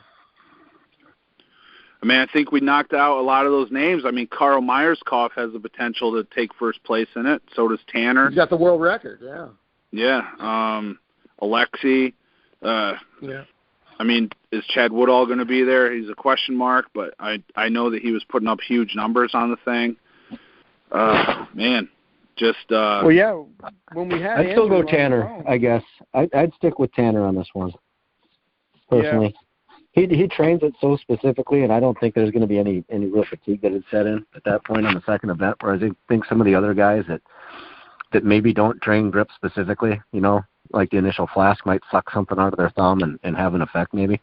I mean, I think we knocked out a lot of those names. I mean, Carl Myerscough has the potential to take first place in it. So does Tanner. He's got the world record, Yeah. Alexi. I mean, is Chad Woodall going to be there? He's a question mark, but I know that he was putting up huge numbers on the thing. Man. Just when we had I'd still go Tanner, I guess. I'd stick with Tanner on this one, personally. He trains it so specifically, and I don't think there's going to be any real fatigue that would set in at that point on the second event, whereas I think some of the other guys that maybe don't train grip specifically, like the initial Flask might suck something out of their thumb and have an effect maybe.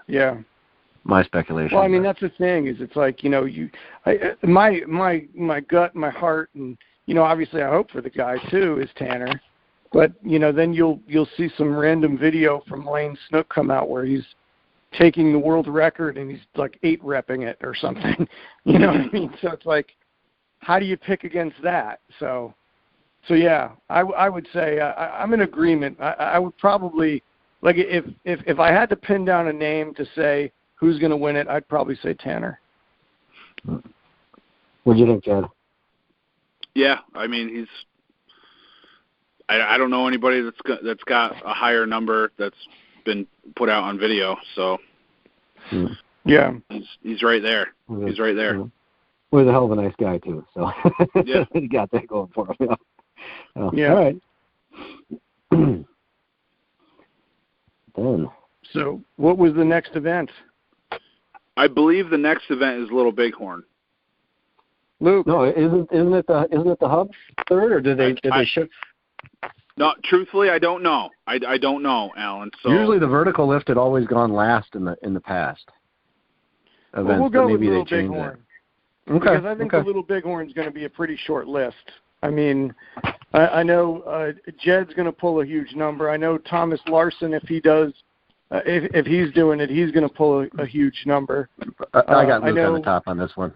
Yeah. My speculation. Well, I mean, that's the thing, is it's like, my gut, my heart, and, obviously I hope for the guy too, is Tanner. But, then you'll see some random video from Lane Snook come out where he's taking the world record and he's like 8-repping it or something. You know what I mean? So it's like, how do you pick against that? So yeah, I would say I'm in agreement. I would probably, like, if I had to pin down a name to say who's going to win it, I'd probably say Tanner. What do you think, Jedd? Yeah, I mean, I don't know anybody that's got a higher number that's been put out on video. So yeah, he's right there. He's right there. Well, he's a hell of a nice guy too. So yeah, he got that going for him. Yeah. Yeah. All right. Then. So, what was the next event? I believe the next event is Little Bighorn. Luke. No, isn't it the hub third, or did they shift? No, truthfully, I don't know. I don't know, Alan. So usually the vertical lift had always gone last in the past. Events, well, we'll go maybe with they Little changed Bighorn. Okay. Because I think the Little Bighorn is going to be a pretty short list. I mean, I know Jedd's going to pull a huge number. I know Thomas Larson, if he does, if he's doing it, he's going to pull a huge number. I got Luke on the top on this one.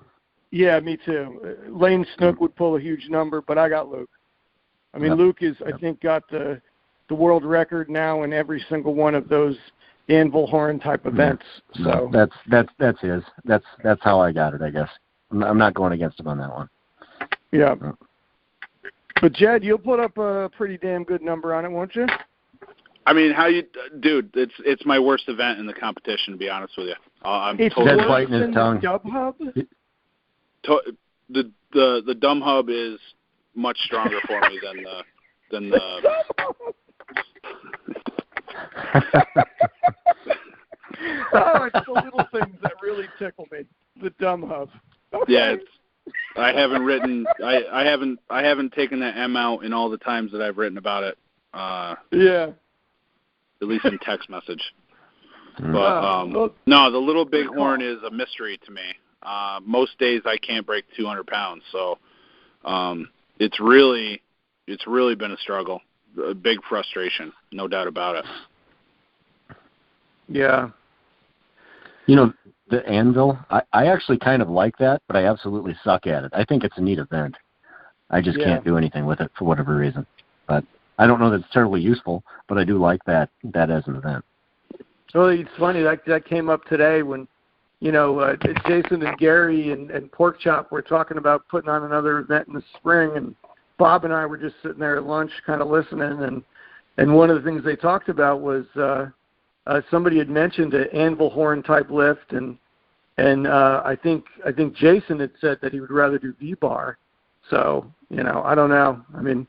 Yeah, me too. Lane Snook would pull a huge number, but I got Luke. I mean, Luke is, I think, got the world record now in every single one of those anvil horn type events. So that's his. That's how I got it, I guess. I'm not going against him on that one. Yeah. But Jedd, you'll put up a pretty damn good number on it, won't you? I mean, dude? It's my worst event in the competition, to be honest with you. I'm it's totally Jedd's biting his tongue. Dub Hub? The dumb hub is much stronger for me than the. Oh, it's the little things that really tickle me. The dumb hub. Okay. Yeah, I haven't written. I haven't taken that M out in all the times that I've written about it. Yeah. At least in text message. But no, the Little Bighorn is a mystery to me. Most days I can't break 200 pounds, so it's really been a struggle, a big frustration, no doubt about it. Yeah. You know, the anvil, I actually kind of like that, but I absolutely suck at it. I think it's a neat event. I just can't do anything with it for whatever reason. But I don't know that it's terribly useful, but I do like that as an event. Well, it's funny, that came up today when, you know, Jason and Gary and Porkchop were talking about putting on another event in the spring, and Bob and I were just sitting there at lunch kind of listening, and one of the things they talked about was somebody had mentioned an anvil horn type lift, and I think Jason had said that he would rather do V-bar. So, you know, I don't know. I mean,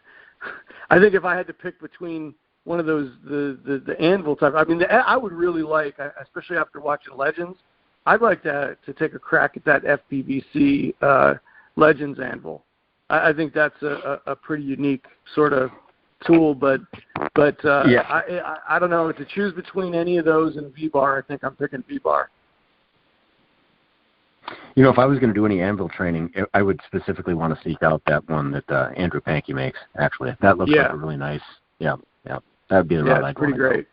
I think if I had to pick between one of those, the anvil type, I mean, I would really like, especially after watching Legends, I'd like to take a crack at that FPVC Legends anvil. I think that's a pretty unique sort of tool, but I don't know. To choose between any of those and V-bar, I think I'm picking V-bar. You know, if I was going to do any anvil training, I would specifically want to seek out that one that Andrew Pankey makes, actually. That looks like a really nice, that would be the route I'd pretty great.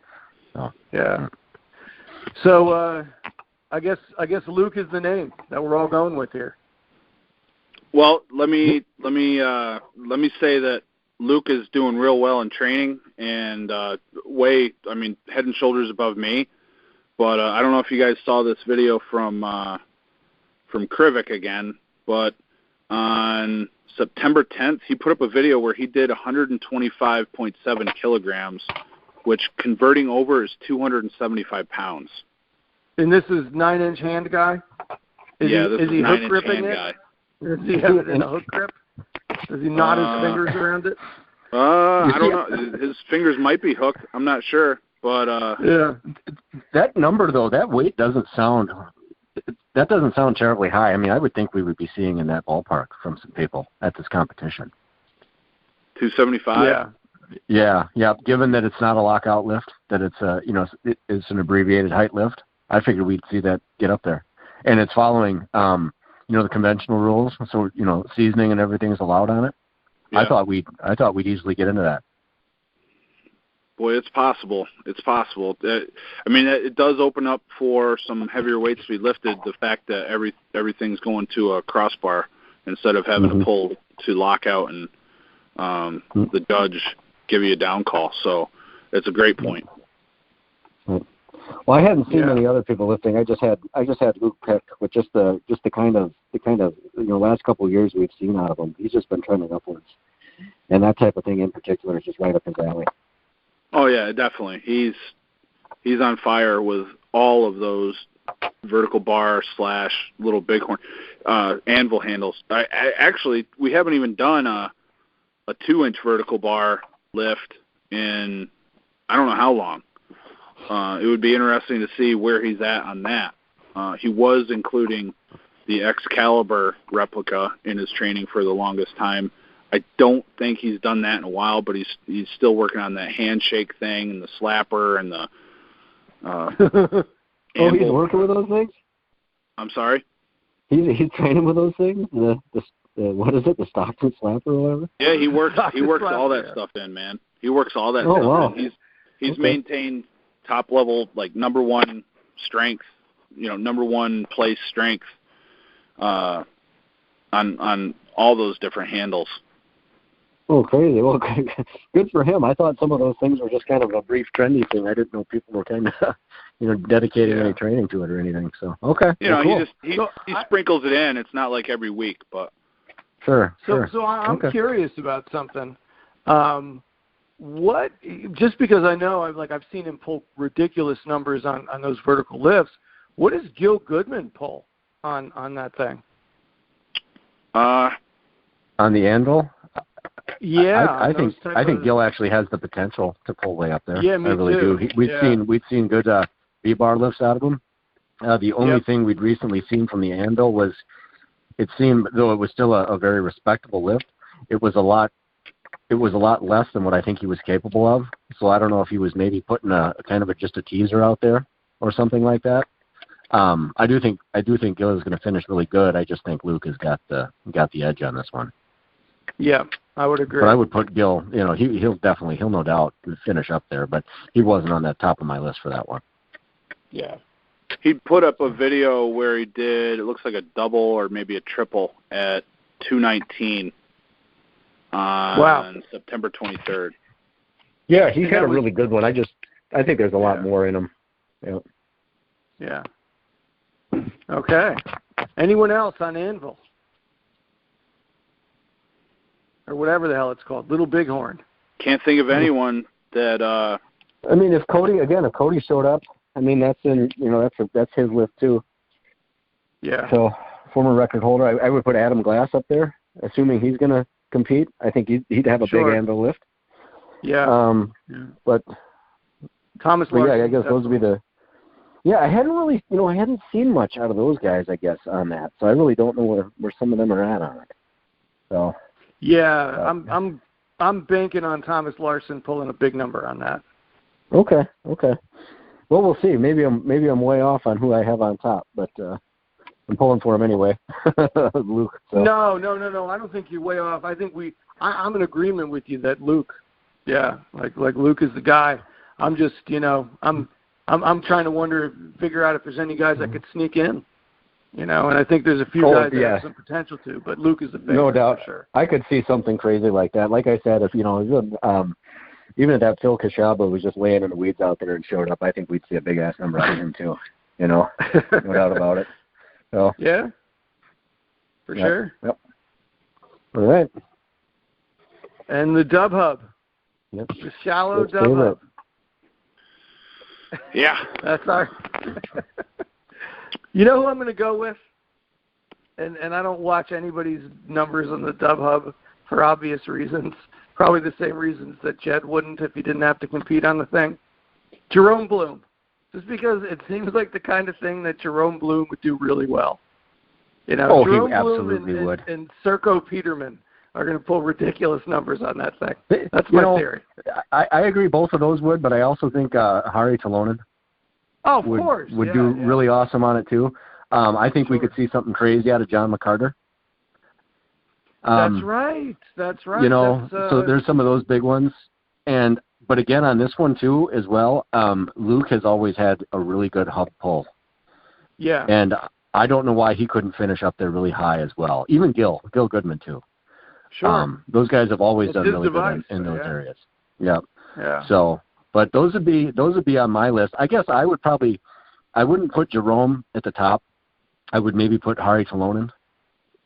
So, yeah. So I guess Luke is the name that we're all going with here. Well, let me say that Luke is doing real well in training and head and shoulders above me. But I don't know if you guys saw this video from Krivik again, but on September 10th, he put up a video where he did 125.7 kilograms, which converting over is 275 pounds. And this is 9-inch hand guy? This is he 9-inch hook gripping hand it? guy. Does he have it in a hook grip? Does he knot his fingers around it? I don't know. His fingers might be hooked. I'm not sure. But that number, though, that weight doesn't sound terribly high. I mean, I would think we would be seeing in that ballpark from some people at this competition. 275? Yeah. Given that it's not a lockout lift, that it's it's an abbreviated height lift, I figured we'd see that get up there. And it's following, the conventional rules. So, seasoning and everything is allowed on it. Yeah. I thought we'd easily get into that. Boy, it's possible. It's possible. It does open up for some heavier weights to be lifted. The fact that everything's going to a crossbar instead of having to pull to lockout and the judge give you a down call. So it's a great point. Well, I hadn't seen many other people lifting. I just had Luke pick with just the kind of last couple of years we've seen out of him. He's just been trending upwards. and that type of thing in particular is just right up his alley. Oh yeah, definitely. He's on fire with all of those vertical bar / little Bighorn anvil handles. Actually, we haven't even done a 2-inch vertical bar lift in I don't know how long. It would be interesting to see where he's at on that. He was including the Excalibur replica in his training for the longest time. I don't think he's done that in a while, but he's still working on that handshake thing and the slapper and the Oh, he's working with those things? I'm sorry? He's training with those things? The what is it, the Stockton slapper or whatever? Yeah, he works all that stuff in, man. He works all that stuff wow. in. He's maintained top level, like number one strength, number one place strength on all those different handles. Oh, crazy. Well, good for him. I thought some of those things were just kind of a brief trendy thing. I didn't know people were kind of, dedicating any training to it or anything. So, okay. Cool. He So sprinkles it in. It's not like every week, but. Sure. So I'm curious about something. What, just because I know I've seen him pull ridiculous numbers on those vertical lifts, what does Gil Goodman pull on that thing? On the anvil? Yeah, I think Gil actually has the potential to pull way up there. Yeah, me I really too. do. We've seen good V-bar lifts out of him. The only thing we'd recently seen from the anvil was, it seemed, though it was still a very respectable lift, it was a lot less than what I think he was capable of. So I don't know if he was maybe putting just a teaser out there or something like that. I do think Gil is going to finish really good. I just think Luke has got the edge on this one. Yeah, I would agree. But I would put Gil, he'll no doubt finish up there, but he wasn't on that top of my list for that one. Yeah. He put up a video where he did, it looks like a double or maybe a triple at 219 on September 23rd. Yeah, he had a really good one. I think there's a lot more in him. Yeah. Yeah. Okay. Anyone else on anvil? Or whatever the hell it's called, Little Bighorn. Can't think of anyone that. If Cody showed up, that's his list too. Yeah. So former record holder, I would put Adam Glass up there, assuming he's going to compete. I think he'd have a big anvil lift. Yeah. But Thomas Larson. Yeah, I guess those would be the. Yeah, I hadn't seen much out of those guys, I guess, on that. So I really don't know where some of them are at on it. So. Yeah, I'm banking on Thomas Larson pulling a big number on that. Okay. Well, we'll see. Maybe I'm way off on who I have on top, but I'm pulling for him anyway, Luke. So. No. I don't think you're way off. I think I'm in agreement with you that Luke. Yeah, like Luke is the guy. I'm just I'm trying to figure out if there's any guys that could sneak in. And I think there's a few guys that have some potential to, but Luke is the favorite. No doubt. For sure. I could see something crazy like that. Like I said, if even if that Phil Kashaba was just laying in the weeds out there and showed up, I think we'd see a big ass number out of him too. No doubt about it. So yeah, for sure. Yep. All right. And the Dub Hub. Yep. The shallow Dub Hub. Yeah. That's our. You know who I'm going to go with? And I don't watch anybody's numbers on the Dub Hub for obvious reasons. Probably the same reasons that Jedd wouldn't if he didn't have to compete on the thing. Jerome Bloom. Just because it seems like the kind of thing that Jerome Bloom would do really well. Jerome he absolutely Bloom would. And Serko Peterman are going to pull ridiculous numbers on that thing. That's my theory. I agree both of those would, but I also think Hari Talonen would do really awesome on it too. I think we could see something crazy out of John McCarter. That's right. So there's some of those big ones. But again, on this one too, as well, Luke has always had a really good hub pull. Yeah. And I don't know why he couldn't finish up there really high as well. Even Gil Goodman too. Sure. Those guys have always done really good in those areas. Yeah. Yeah. So, but those would be on my list. I guess I wouldn't put Jerome at the top. I would maybe put Hari Talonen.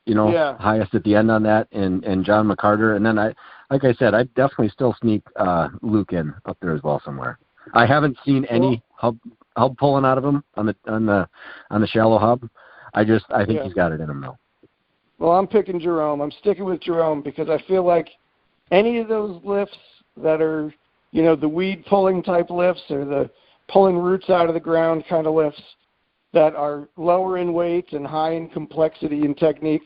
highest at the end on that, and John McCarter. And then like I said, I'd definitely still sneak Luke in up there as well somewhere. I haven't seen any hub pulling out of him on the shallow hub. I think he's got it in him though. Well, I'm picking Jerome. I'm sticking with Jerome because I feel like any of those lifts that are, the weed pulling type lifts or the pulling roots out of the ground kind of lifts that are lower in weight and high in complexity and technique,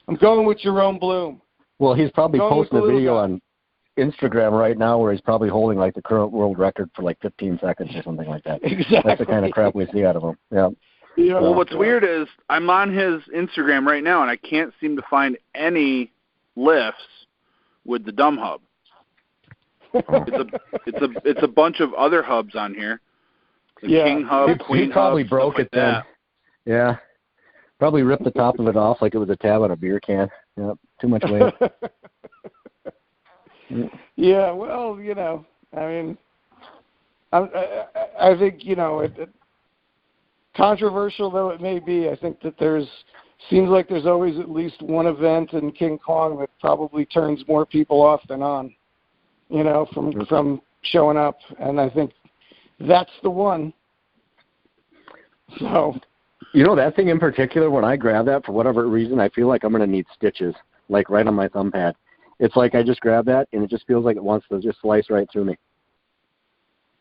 I'm going with Jerome Bloom. Well, he's probably posting a video on Instagram right now where he's probably holding like the current world record for like 15 seconds or something like that. Exactly. That's the kind of crap we see out of him. Yeah. Yeah. Well, what's weird is I'm on his Instagram right now, and I can't seem to find any lifts with the dumb hub. It's a bunch of other hubs on here. The King hub, Queen he probably hub, broke stuff it then. Yeah. Probably ripped the top of it off like it was a tab on a beer can. Yep. Too much weight. Yeah. Well, I mean, I think controversial though it may be, I think that seems like there's always at least one event in King Kong that probably turns more people off than on, from showing up, and I think that's the one. So, that thing in particular, when I grab that for whatever reason, I feel like I'm going to need stitches, like right on my thumb pad. It's like I just grab that, and it just feels like it wants to just slice right through me.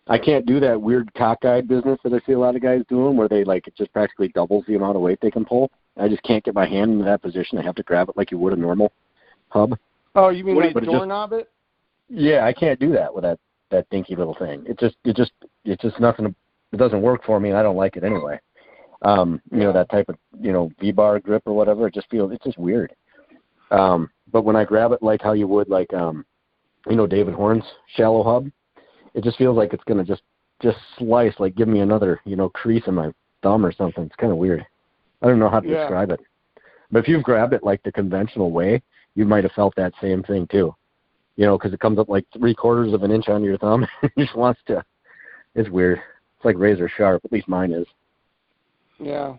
I can't do that weird cockeyed business that I see a lot of guys doing where they it just practically doubles the amount of weight they can pull. I just can't get my hand into that position. I have to grab it like you would a normal hub. Oh, you mean like doorknob it? Yeah, I can't do that with that dinky little thing. It's just nothing. It doesn't work for me, and I don't like it anyway. That type of V-bar grip or whatever. It's just weird. But when I grab it like how you would David Horn's shallow hub, it just feels like it's gonna just slice, like give me another crease in my thumb or something. It's kind of weird. I don't know how to describe it. But if you've grabbed it like the conventional way, you might have felt that same thing too. Because it comes up like 3/4 of an inch on your thumb. It just wants to. It's weird. It's like razor sharp. At least mine is. Yeah.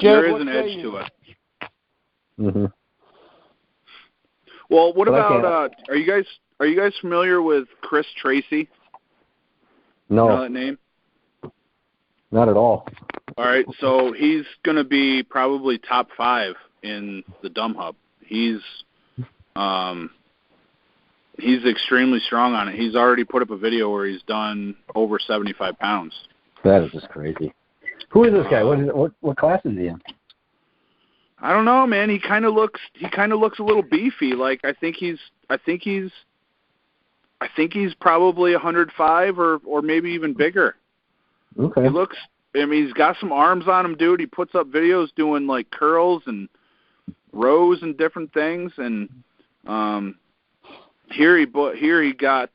There is an edge to it. Mm-hmm. Well, what about? Are you guys familiar with Chris Tracy? No. You know that name? Not at all. All right, so he's going to be probably top 5 in the dumb hub. He's extremely strong on it. He's already put up a video where he's done over 75 pounds. That is just crazy. Who is this guy? What class is he in? I don't know, man. He kind of looks a little beefy. Like I think he's probably 105 or maybe even bigger. Okay. He looks. I mean, he's got some arms on him, dude. He puts up videos doing like curls and rows and different things. And here he got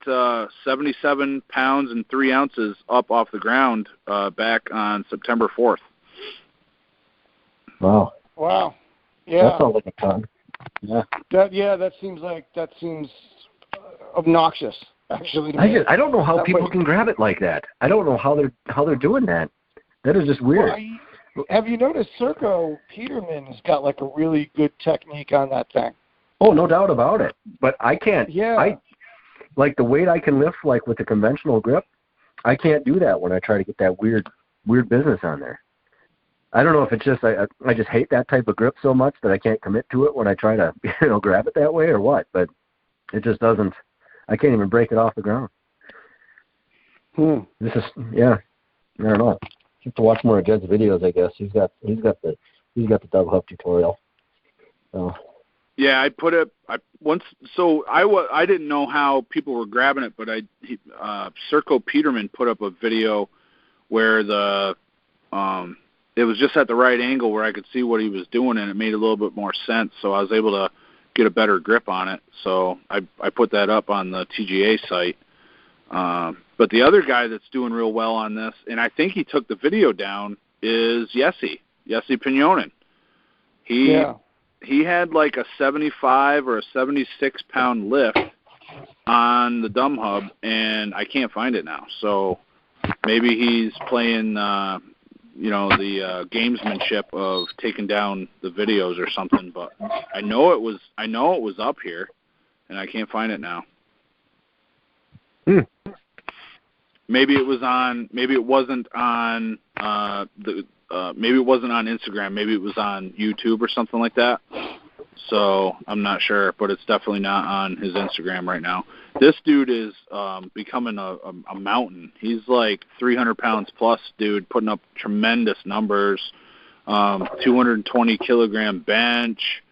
77 pounds and 3 ounces up off the ground back on September 4th. Wow. Wow. Yeah. That sounds like a ton. Yeah. That seems obnoxious. Actually, I don't know how people can grab it like that. I don't know how they're doing that. That is just weird. Well, have you noticed Serco Peterman's got like a really good technique on that thing? Oh, no doubt about it. But I can't. Yeah. Like the weight I can lift like with the conventional grip, I can't do that when I try to get that weird business on there. I don't know if it's just I just hate that type of grip so much that I can't commit to it when I try to grab it that way or what. But it just doesn't. I can't even break it off the ground. This is I don't know. You have to watch more of Jedd's videos, I guess. He's got the dub hub tutorial. So. Yeah, I put it once. So I didn't know how people were grabbing it, but Serco Peterman put up a video where it was just at the right angle where I could see what he was doing, and it made a little bit more sense. So I was able to get a better grip on it. So I put that up on the TGA site. But the other guy that's doing real well on this, and I think he took the video down, is Jesse Pignonin. He had like a 75 or a 76 pound lift on the dumb hub, and I can't find it now. So maybe he's playing the gamesmanship of taking down the videos or something, but I know it was up here, and I can't find it now. Maybe it was on. Maybe it wasn't on maybe it wasn't on Instagram. Maybe it was on YouTube or something like that. So I'm not sure, but it's definitely not on his Instagram right now. This dude is becoming a mountain. He's like 300 pounds plus, dude, putting up tremendous numbers. 220 kilogram bench,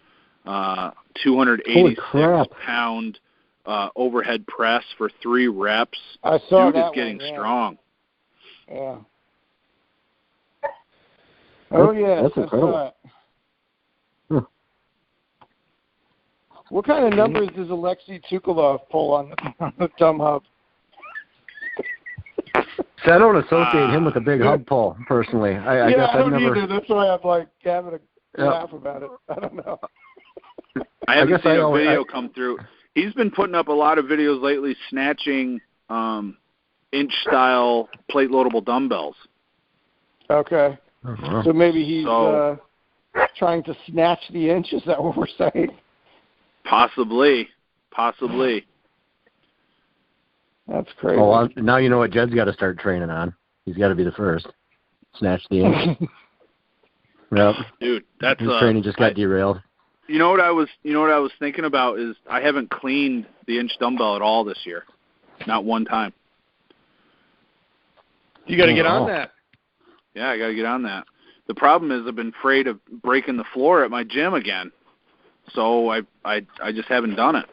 286 pound overhead press for 3 reps. I saw dude that is getting one, yeah. strong. Yeah. Oh yeah, that's incredible. What kind of numbers does Alexei Tukalov pull on the dumb hub? So I don't associate him with a big hub pull, personally. I guess I don't I've never. either. That's why I'm like having a laugh about it. I don't know. I haven't seen a video come through. He's been putting up a lot of videos lately snatching inch-style plate-loadable dumbbells. Okay. So maybe he's trying to snatch the inch. Is that what we're saying? Possibly. That's crazy. Oh, well, now you know what Jedd's got to start training on. He's got to be the first. Snatch the inch. Yep. Dude, that's his training just got derailed. You know what I was thinking about is I haven't cleaned the inch dumbbell at all this year. Not one time. You got to get on that. Yeah, I got to get on that. The problem is I've been afraid of breaking the floor at my gym again. So I just haven't done it.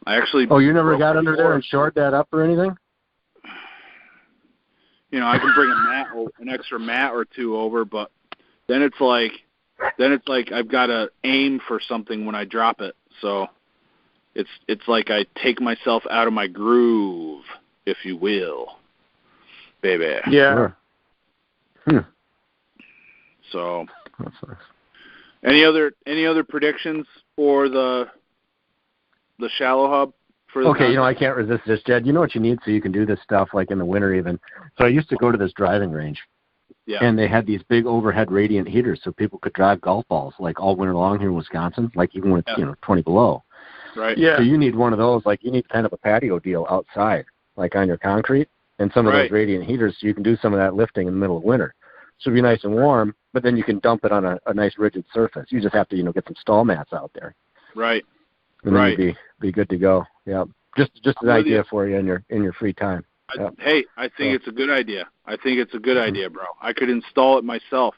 I actually. Oh, you never got under there and shored that up or anything? I can bring an extra mat or two over, but then it's like I've got to aim for something when I drop it. So it's like I take myself out of my groove, if you will, baby. Yeah. Sure. So. That's nice. Any other predictions for the shallow hub? Okay, I can't resist this, Jedd. You know what you need so you can do this stuff like in the winter even. So I used to go to this driving range. Yeah. And they had these big overhead radiant heaters so people could drive golf balls like all winter long here in Wisconsin, like even when it's 20 below. Right. Yeah. So you need one of those, like you need kind of a patio deal outside, like on your concrete, and some of those radiant heaters so you can do some of that lifting in the middle of winter. So it'll be nice and warm, but then you can dump it on a nice rigid surface. You just have to, get some stall mats out there. Right. And then you'd be good to go. Yeah. Just an idea for you in your free time. Hey, I think it's a good idea. I think it's a good idea, bro. I could install it myself.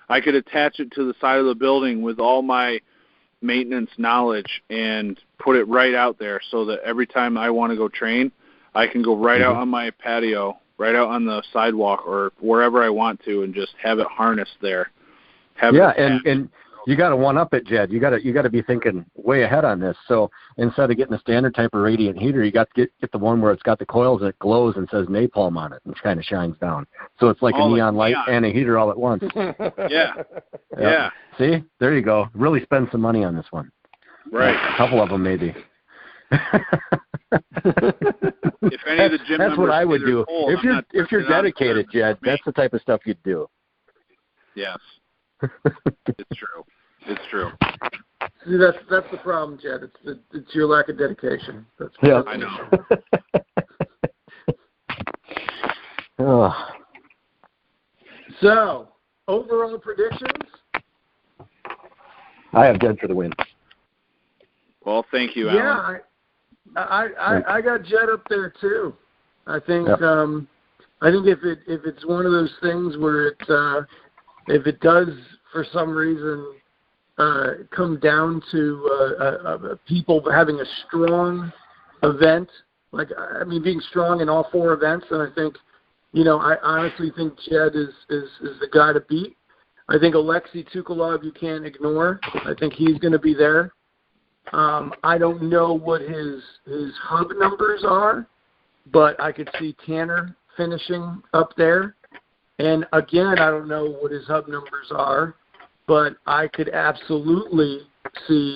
I could attach it to the side of the building with all my maintenance knowledge and put it right out there so that every time I want to go train, I can go right out on my patio, right out on the sidewalk or wherever I want to, and just have it harnessed there. And you got to one-up it, Jedd. You got to be thinking way ahead on this. So instead of getting a standard type of radiant heater, you got to get the one where it's got the coils and it glows and says Napalm on it and kind of shines down. So it's like a neon light and a heater all at once. Yeah. See? There you go. Really spend some money on this one. Right. A couple of them maybe. If any of the gym that's what I would do. Cold, if you're dedicated, Jedd, that's the type of stuff you'd do. Yes. It's true. See, that's the problem, Jedd. It's your lack of dedication. I know. So, overall predictions? I have Jedd for the win. Well, thank you, Alan. Yeah, I got Jedd up there too. I think if it's one of those things where if it does for some reason come down to people having a strong event, being strong in all 4 events, then I think, I honestly think Jedd is the guy to beat. I think Alexei Tukalov you can't ignore. I think he's going to be there. I don't know what his hub numbers are, but I could see Tanner finishing up there. And again, I don't know what his hub numbers are, but I could absolutely see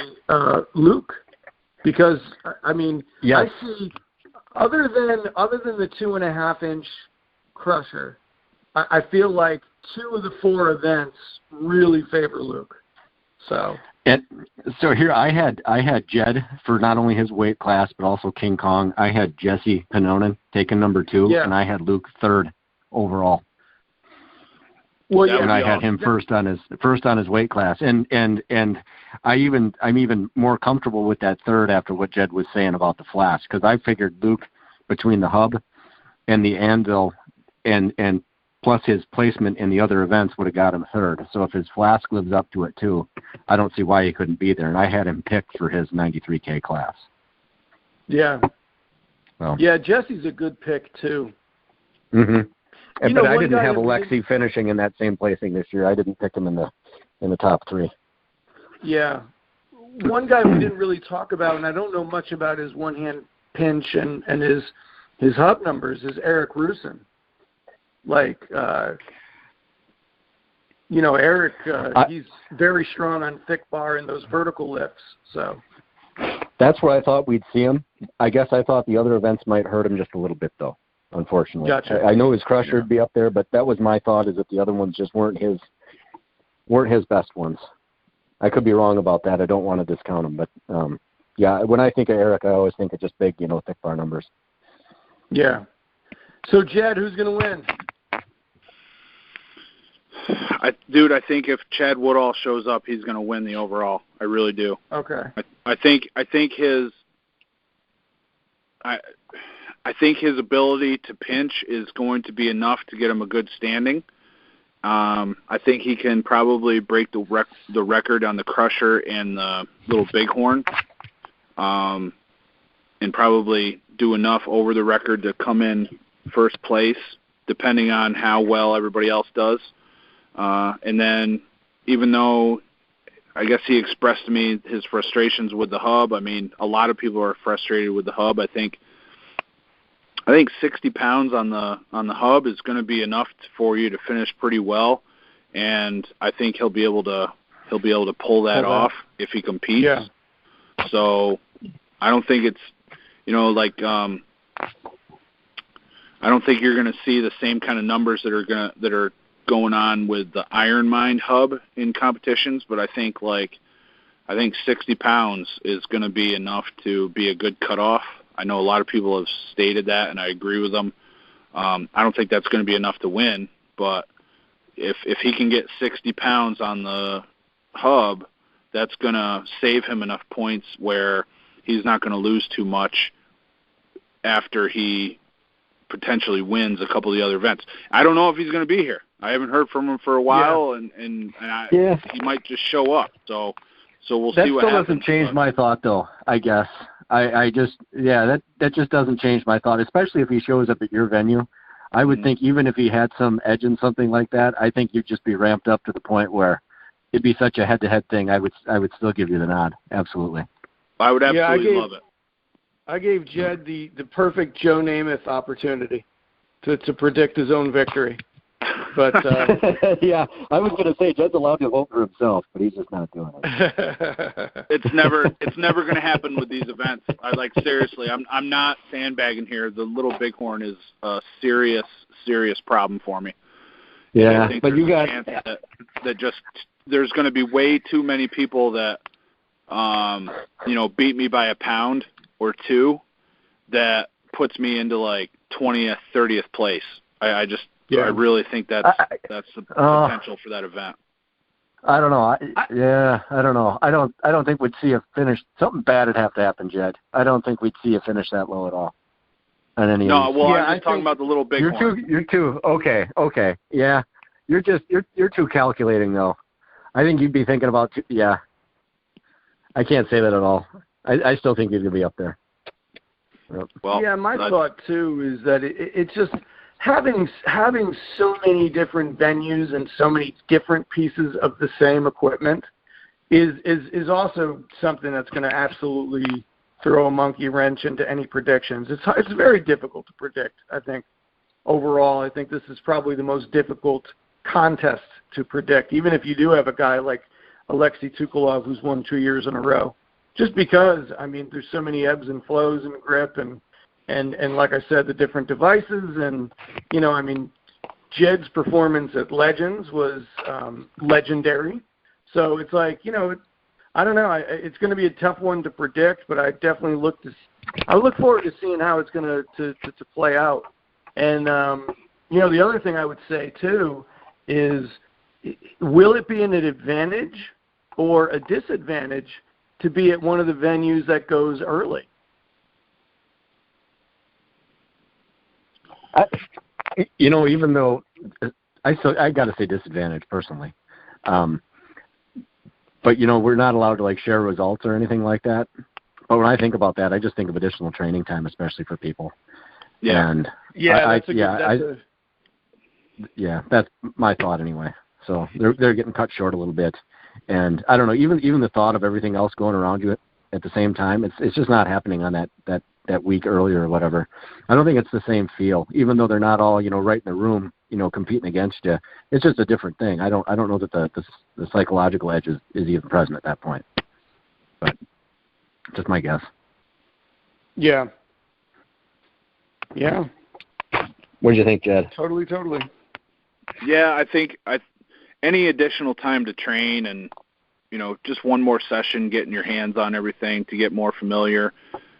Luke, because I see other than the 2.5-inch crusher, I feel like 2 of the 4 events really favor Luke. So here I had Jedd for not only his weight class but also King Kong. I had Jesse Panonen taking number 2, and I had Luke 3rd overall. Well, and I had him first on his weight class, and I'm even more comfortable with that 3rd after what Jedd was saying about the Flask, because I figured Luke between the hub and the anvil and plus his placement in the other events would have got him 3rd. So if his Flask lives up to it too, I don't see why he couldn't be there. And I had him picked for his 93K class. Yeah. Well. Yeah, Jesse's a good pick too. Mm-hmm. But I didn't have Alexi finishing in that same placing this year. I didn't pick him in the top 3. Yeah. One guy we didn't really talk about, and I don't know much about his one-hand pinch and his hub numbers, is Eric Rusin. Eric, he's very strong on thick bar and those vertical lifts. So that's where I thought we'd see him. I guess I thought the other events might hurt him just a little bit, though. Unfortunately, gotcha. I know his crusher would be up there, but that was my thought, is that the other ones just weren't his best ones. I could be wrong about that. I don't want to discount him, but when I think of Eric, I always think of just big, thick bar numbers. Yeah. So Jedd, who's going to win? I think if Chad Woodall shows up, he's going to win the overall. I really do. Okay. I think his ability to pinch is going to be enough to get him a good standing. I think he can probably break the record on the crusher and the little Bighorn, and probably do enough over the record to come in first place, depending on how well everybody else does. And then, even though I guess he expressed to me his frustrations with the hub, I mean, a lot of people are frustrated with the hub. I think 60 pounds on the hub is going to be enough for you to finish pretty well, and I think he'll be able to pull that off if he competes. Yeah. So I don't think it's I don't think you're going to see the same kind of numbers that are going on with the Iron Mind hub in competitions, but I think 60 pounds is going to be enough to be a good cutoff. I know a lot of people have stated that, and I agree with them. I don't think that's going to be enough to win, but if he can get 60 pounds on the hub, that's going to save him enough points where he's not going to lose too much after he potentially wins a couple of the other events. I don't know if he's going to be here. I haven't heard from him for a while, and he might just show up. So we'll see what happens. That still doesn't change my thought, though, I guess. That just doesn't change my thought, especially if he shows up at your venue. I would think even if he had some edge in something like that, I think you'd just be ramped up to the point where it'd be such a head-to-head thing. I would still give you the nod. Absolutely. I would absolutely love it. I gave Jedd the perfect Joe Namath opportunity to predict his own victory. But yeah, I was going to say Jedd's allowed to vote for himself, but he's just not doing it. It's never going to happen with these events. Seriously, I'm not sandbagging here. The little Bighorn is a serious problem for me. Yeah, but you got that just there's going to be way too many people that beat me by a pound or two that puts me into 20th, 30th place. I really think that's the potential for that event. I don't know. I don't know. I don't think we'd see a finish. Something bad would have to happen, Jedd. I don't think we'd see a finish that low at all. I'm just talking about the little big one. You're too okay. Yeah, you're too calculating though. I think you'd be thinking about I can't say that at all. I still think he's gonna be up there. Well, my thought too is that it's just having so many different venues and so many different pieces of the same equipment is also something that's going to absolutely throw a monkey wrench into any predictions. It's very difficult to predict, I think. Overall, I think this is probably the most difficult contest to predict, even if you do have a guy like Alexei Tukulov who's won 2 years in a row. Just because, there's so many ebbs and flows in grip and like I said, the different devices and, Jedd's performance at Legends was legendary. So it's like, I don't know. It's going to be a tough one to predict, but I definitely look forward to seeing how it's going to play out. And the other thing I would say too is, will it be an advantage or a disadvantage to be at one of the venues that goes early? Even though I got to say disadvantage personally, but we're not allowed to share results or anything like that. But when I think about that, I just think of additional training time, especially for people. Yeah, and that's my thought anyway. So they're getting cut short a little bit, and I don't know. Even the thought of everything else going around you at the same time, it's just not happening on that week earlier or whatever. I don't think it's the same feel, even though they're not all right in the room, competing against you. It's just a different thing. I don't know that the psychological edge is even present at that point. But just my guess. Yeah. Yeah. What do you think, Jedd? Totally. Yeah, I think any additional time to train and just one more session, getting your hands on everything to get more familiar.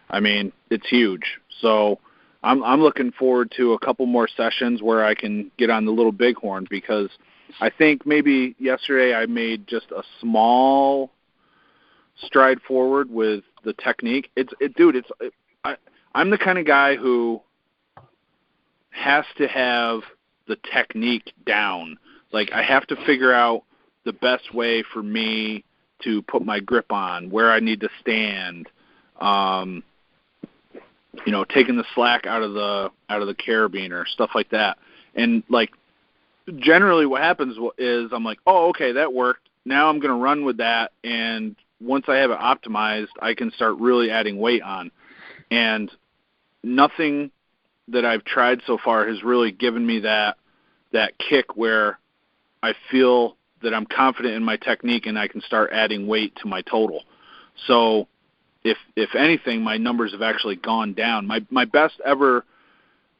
I mean, it's huge. So I'm looking forward to a couple more sessions where I can get on the little Bighorn, because I think maybe yesterday I made just a small stride forward with the technique. I'm the kind of guy who has to have the technique down. I have to figure out the best way for me to put my grip on, where I need to stand, taking the slack out of the carabiner, stuff like that. And generally what happens is I'm like, oh, okay, that worked. Now I'm going to run with that. And once I have it optimized, I can start really adding weight on. And nothing that I've tried so far has really given me that kick where I feel that I'm confident in my technique and I can start adding weight to my total. So if anything, my numbers have actually gone down. My best ever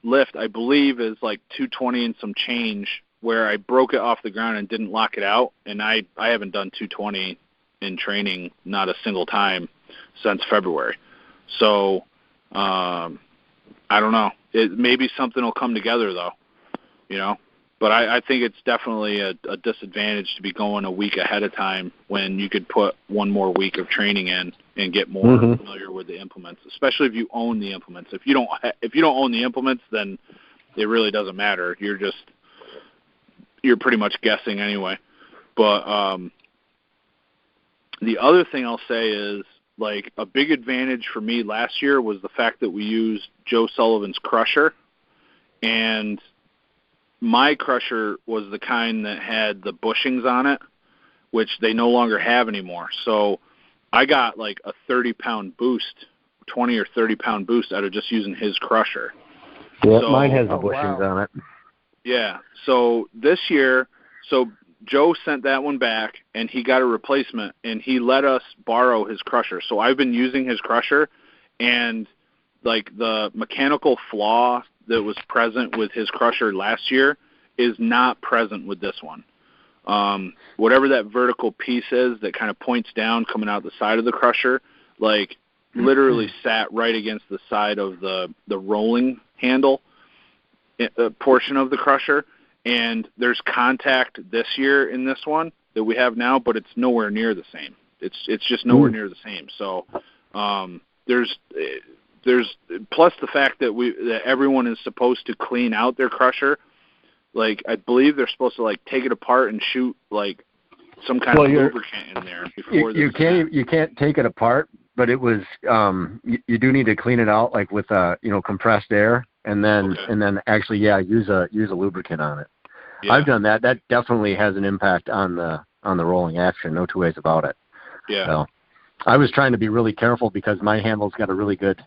lift, I believe, is 220 and some change, where I broke it off the ground and didn't lock it out. And I haven't done 220 in training, not a single time, since February. So I don't know. Maybe something will come together, though, But I think it's definitely a disadvantage to be going a week ahead of time when you could put one more week of training in and get more familiar with the implements, especially if you own the implements. If you don't own the implements, then it really doesn't matter. You're pretty much guessing anyway. But the other thing I'll say is, a big advantage for me last year was the fact that we used Joe Sullivan's crusher, and my crusher was the kind that had the bushings on it, which they no longer have anymore. So I got a 30-pound boost, 20 or 30-pound boost out of just using his crusher. Yeah, so, mine has the bushings on it. Yeah. So this year, Joe sent that one back, and he got a replacement, and he let us borrow his crusher. So I've been using his crusher, and the mechanical flaw that was present with his crusher last year is not present with this one. Whatever that vertical piece is that kind of points down coming out the side of the crusher, literally sat right against the side of the rolling handle portion of the crusher. And there's contact this year in this one that we have now, but it's nowhere near the same. It's just nowhere near the same. So there's plus the fact that everyone is supposed to clean out their crusher. I believe they're supposed to take it apart and shoot some kind of lubricant in there before. You can't take it apart, but it was you do need to clean it out with compressed air, and then actually use a lubricant on it. Yeah. I've done that. That definitely has an impact on the rolling action. No two ways about it. Yeah. So I was trying to be really careful because my handle's got a really good,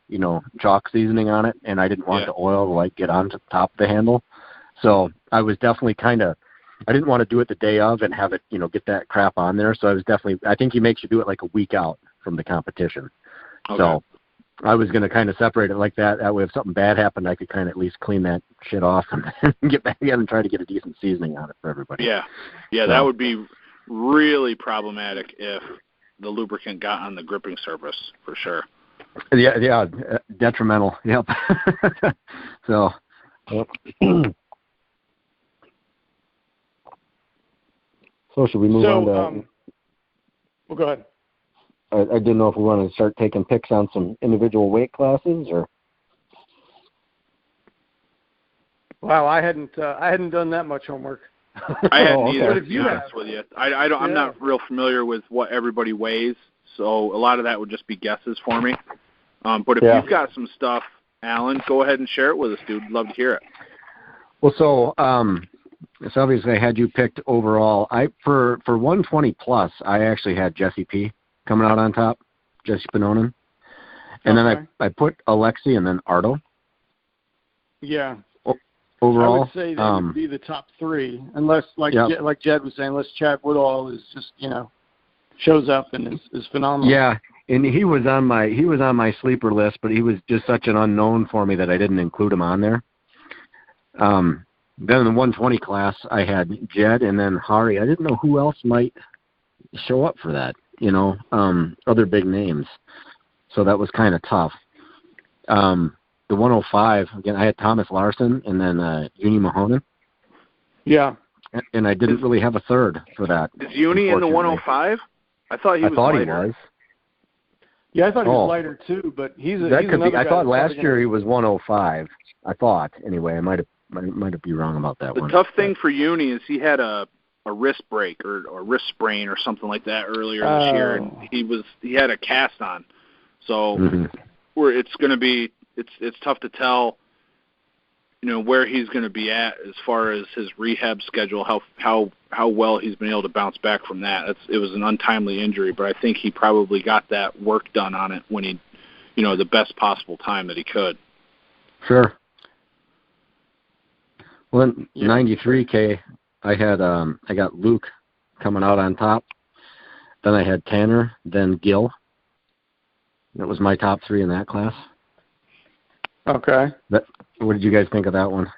chalk seasoning on it, and I didn't want the oil to get on top of the handle. So I was definitely I didn't want to do it the day of and have it, get that crap on there. So I think he makes you do it a week out from the competition. Okay. So I was going to kind of separate it like that. That way, if something bad happened, I could kind of at least clean that shit off and get back in and try to get a decent seasoning on it for everybody. Yeah, So, that would be really problematic if the lubricant got on the gripping surface, for sure. Yeah, detrimental. Yep. So. So should we move on to? Well, go ahead. I didn't know if we wanted to start taking picks on some individual weight classes or. Wow, I hadn't done that much homework. I hadn't okay. either, to be honest with you. I'm not real familiar with what everybody weighs, so a lot of that would just be guesses for me. But if you've got some stuff, Alan, go ahead and share it with us, dude. Love to hear it. Well, so obviously I had you picked overall. For 120 plus, I actually had Jesse P. coming out on top, Jesse Panonin. And then I put Alexi and then Ardo. Yeah. Overall, I would say that would be the top three, unless, like Jedd was saying, unless Chad Woodall is just, shows up and is phenomenal. Yeah, and he was on my sleeper list, but he was just such an unknown for me that I didn't include him on there. Then in the 120 class, I had Jedd and then Hari. I didn't know who else might show up for that, other big names. So that was kind of tough. The 105, again, I had Thomas Larson and then Uni Mahonen. Yeah. And I didn't really have a third for that. Is Uni in the 105? I thought he was lighter. He was. Yeah, I thought he was lighter too, but he's another guy. I thought last year he was 105. I thought, anyway. I might have be wrong about that one. The tough thing for Uni is he had a wrist break or wrist sprain or something like that earlier this year, and he had a cast on. So it's going to be it's tough to tell, where he's going to be at as far as his rehab schedule, how well he's been able to bounce back from that. It was an untimely injury, but I think he probably got that work done on it when he, the best possible time that he could. Sure. Well, then 93K, I had I got Luke coming out on top. Then I had Tanner, then Gil. That was my top three in that class. Okay. What did you guys think of that one?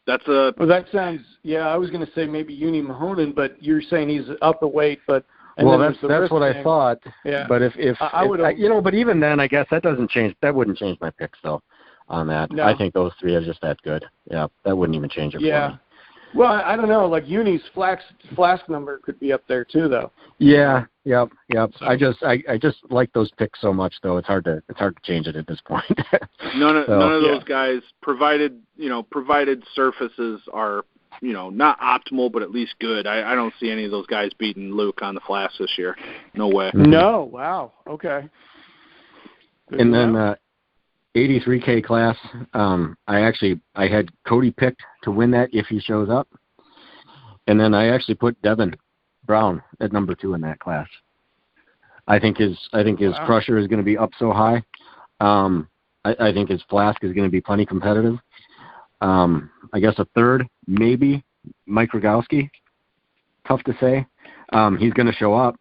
Well, that sounds. Yeah, I was going to say maybe Uni Mahonen, but you're saying he's up a weight, but. That's what I thought. Yeah. But I would, but even then, I guess that doesn't change. That wouldn't change my picks though. On that, no. I think those three are just that good. Yeah, that wouldn't even change it. Yeah. For me. Well, I don't know. Like Uni's Flask number could be up there too, though. Yeah. Yep. So. I just like those picks so much, though. It's hard to change it at this point. None of those guys, provided surfaces are not optimal, but at least good. I don't see any of those guys beating Luke on the Flask this year. No way. No. Wow. Okay. Good and then 83K class, I had Cody picked to win that if he shows up. And then I actually put Devin Brown at number 2 in that class. I think his crusher is going to be up so high. I think his Flask is going to be plenty competitive. I guess a third, maybe Mike Rogowski. Tough to say. He's going to show up,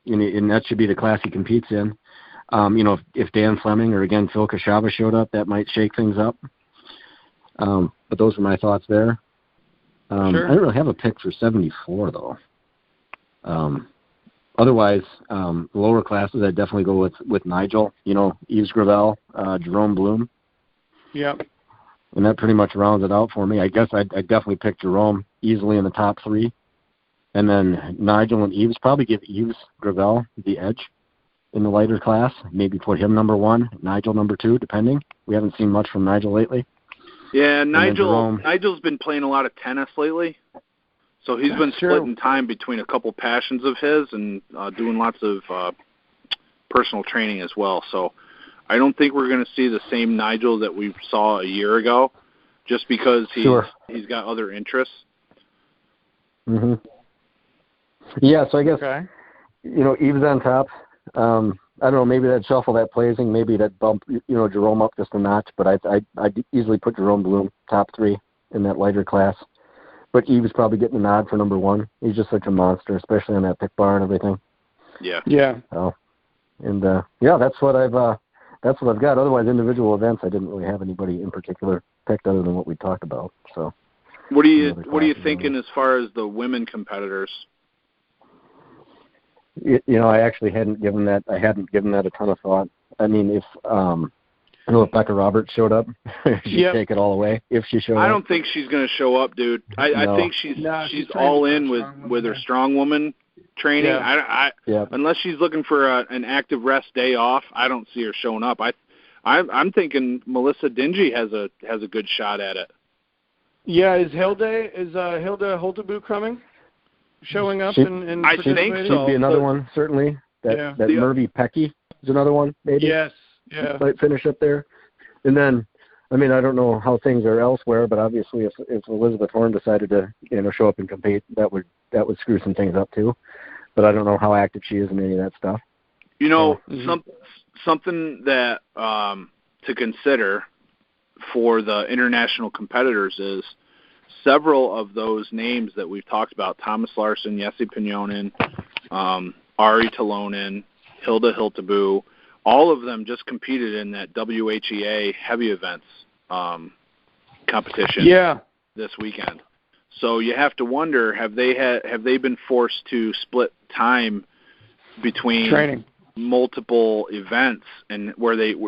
and that should be the class he competes in. If Dan Fleming or, again, Phil Kashava showed up, that might shake things up. But those were my thoughts there. Sure. I didn't really have a pick for 74, though. Otherwise, the lower classes, I'd definitely go with Nigel, Yves Gravel, Jerome Bloom. Yep. And that pretty much rounds it out for me. I guess I'd definitely pick Jerome easily in the top 3. And then Nigel and Yves, probably give Yves Gravel the edge in the lighter class. Maybe put him number 1, Nigel number 2, depending. We haven't seen much from Nigel lately. Yeah, Nigel's been playing a lot of tennis lately. So he's been splitting time between a couple passions of his and doing lots of personal training as well. So I don't think we're going to see the same Nigel that we saw a year ago just because he's got other interests. Mm-hmm. Yeah, so I guess, Yves on top. I don't know, maybe that shuffle that placing, maybe that bump, Jerome up just a notch, but I'd easily put Jerome Bloom top 3 in that lighter class. But Yves probably getting the nod for number 1. He's just such a monster, especially on that pick bar and everything. Yeah. Yeah. So, and that's what I've that's what I've got. Otherwise, individual events, I didn't really have anybody in particular picked other than what we talked about. So, what are you thinking as far as the women competitors? I actually hadn't given that. I hadn't given that a ton of thought. I mean, if if Becca Roberts showed up, she'd take it all away. If she showed up, I don't think she's going to show up, dude. I think she's all in with her strong woman training. Yeah. Unless she's looking for an active rest day off, I don't see her showing up. I'm thinking Melissa Dingy has a good shot at it. Yeah, is Hilda Holteboo coming? Showing up and I think so. She'd be another one, certainly. That Mervy Pecky is another one, maybe. Yes, yeah. Might finish up there. And then, I mean, I don't know how things are elsewhere, but obviously if Elizabeth Horn decided to, show up and compete, that would screw some things up too. But I don't know how active she is in any of that stuff. Something that to consider for the international competitors is several of those names that we've talked about, Thomas Larson, Jesse Pignonen, Ari Talonen, Hilda Hilteboo, all of them just competed in that WHEA heavy events competition this weekend. So you have to wonder, have they been forced to split time between training multiple events, and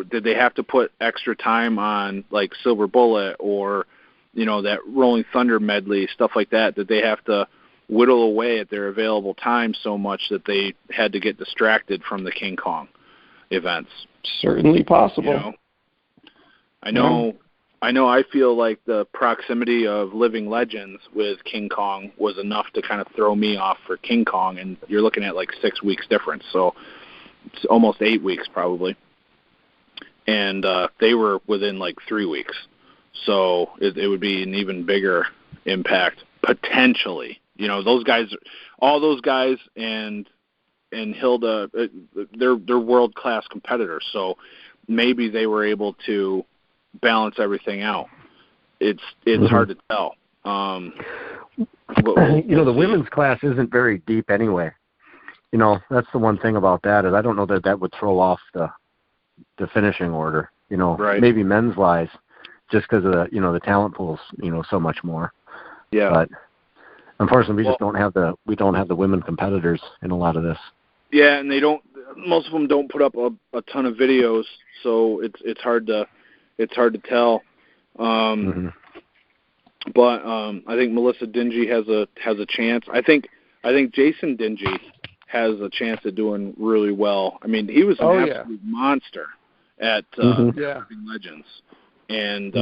did they have to put extra time on like Silver Bullet or that Rolling Thunder medley, stuff like that? Did they have to whittle away at their available time so much that they had to get distracted from the King Kong events? Certainly possible. I know. I feel like the proximity of Living Legends with King Kong was enough to kind of throw me off for King Kong, and you're looking at like 6 weeks difference, so it's almost 8 weeks probably. And they were within like 3 weeks. So it would be an even bigger impact, potentially. Those guys, all those guys and Hilda, they're world-class competitors, so maybe they were able to balance everything out. It's hard to tell. The women's class isn't very deep anyway. That's the one thing about that is I don't know that would throw off the finishing order. Right. Maybe men's-wise, just because of the talent pool's so much more. Yeah. But unfortunately, we don't have the women competitors in a lot of this. Yeah, and most of them don't put up a ton of videos, so it's hard to tell. But I think Melissa Dingy has a chance. I think Jason Dingy has a chance of doing really well. I mean, he was an absolute monster at Living Legends. And,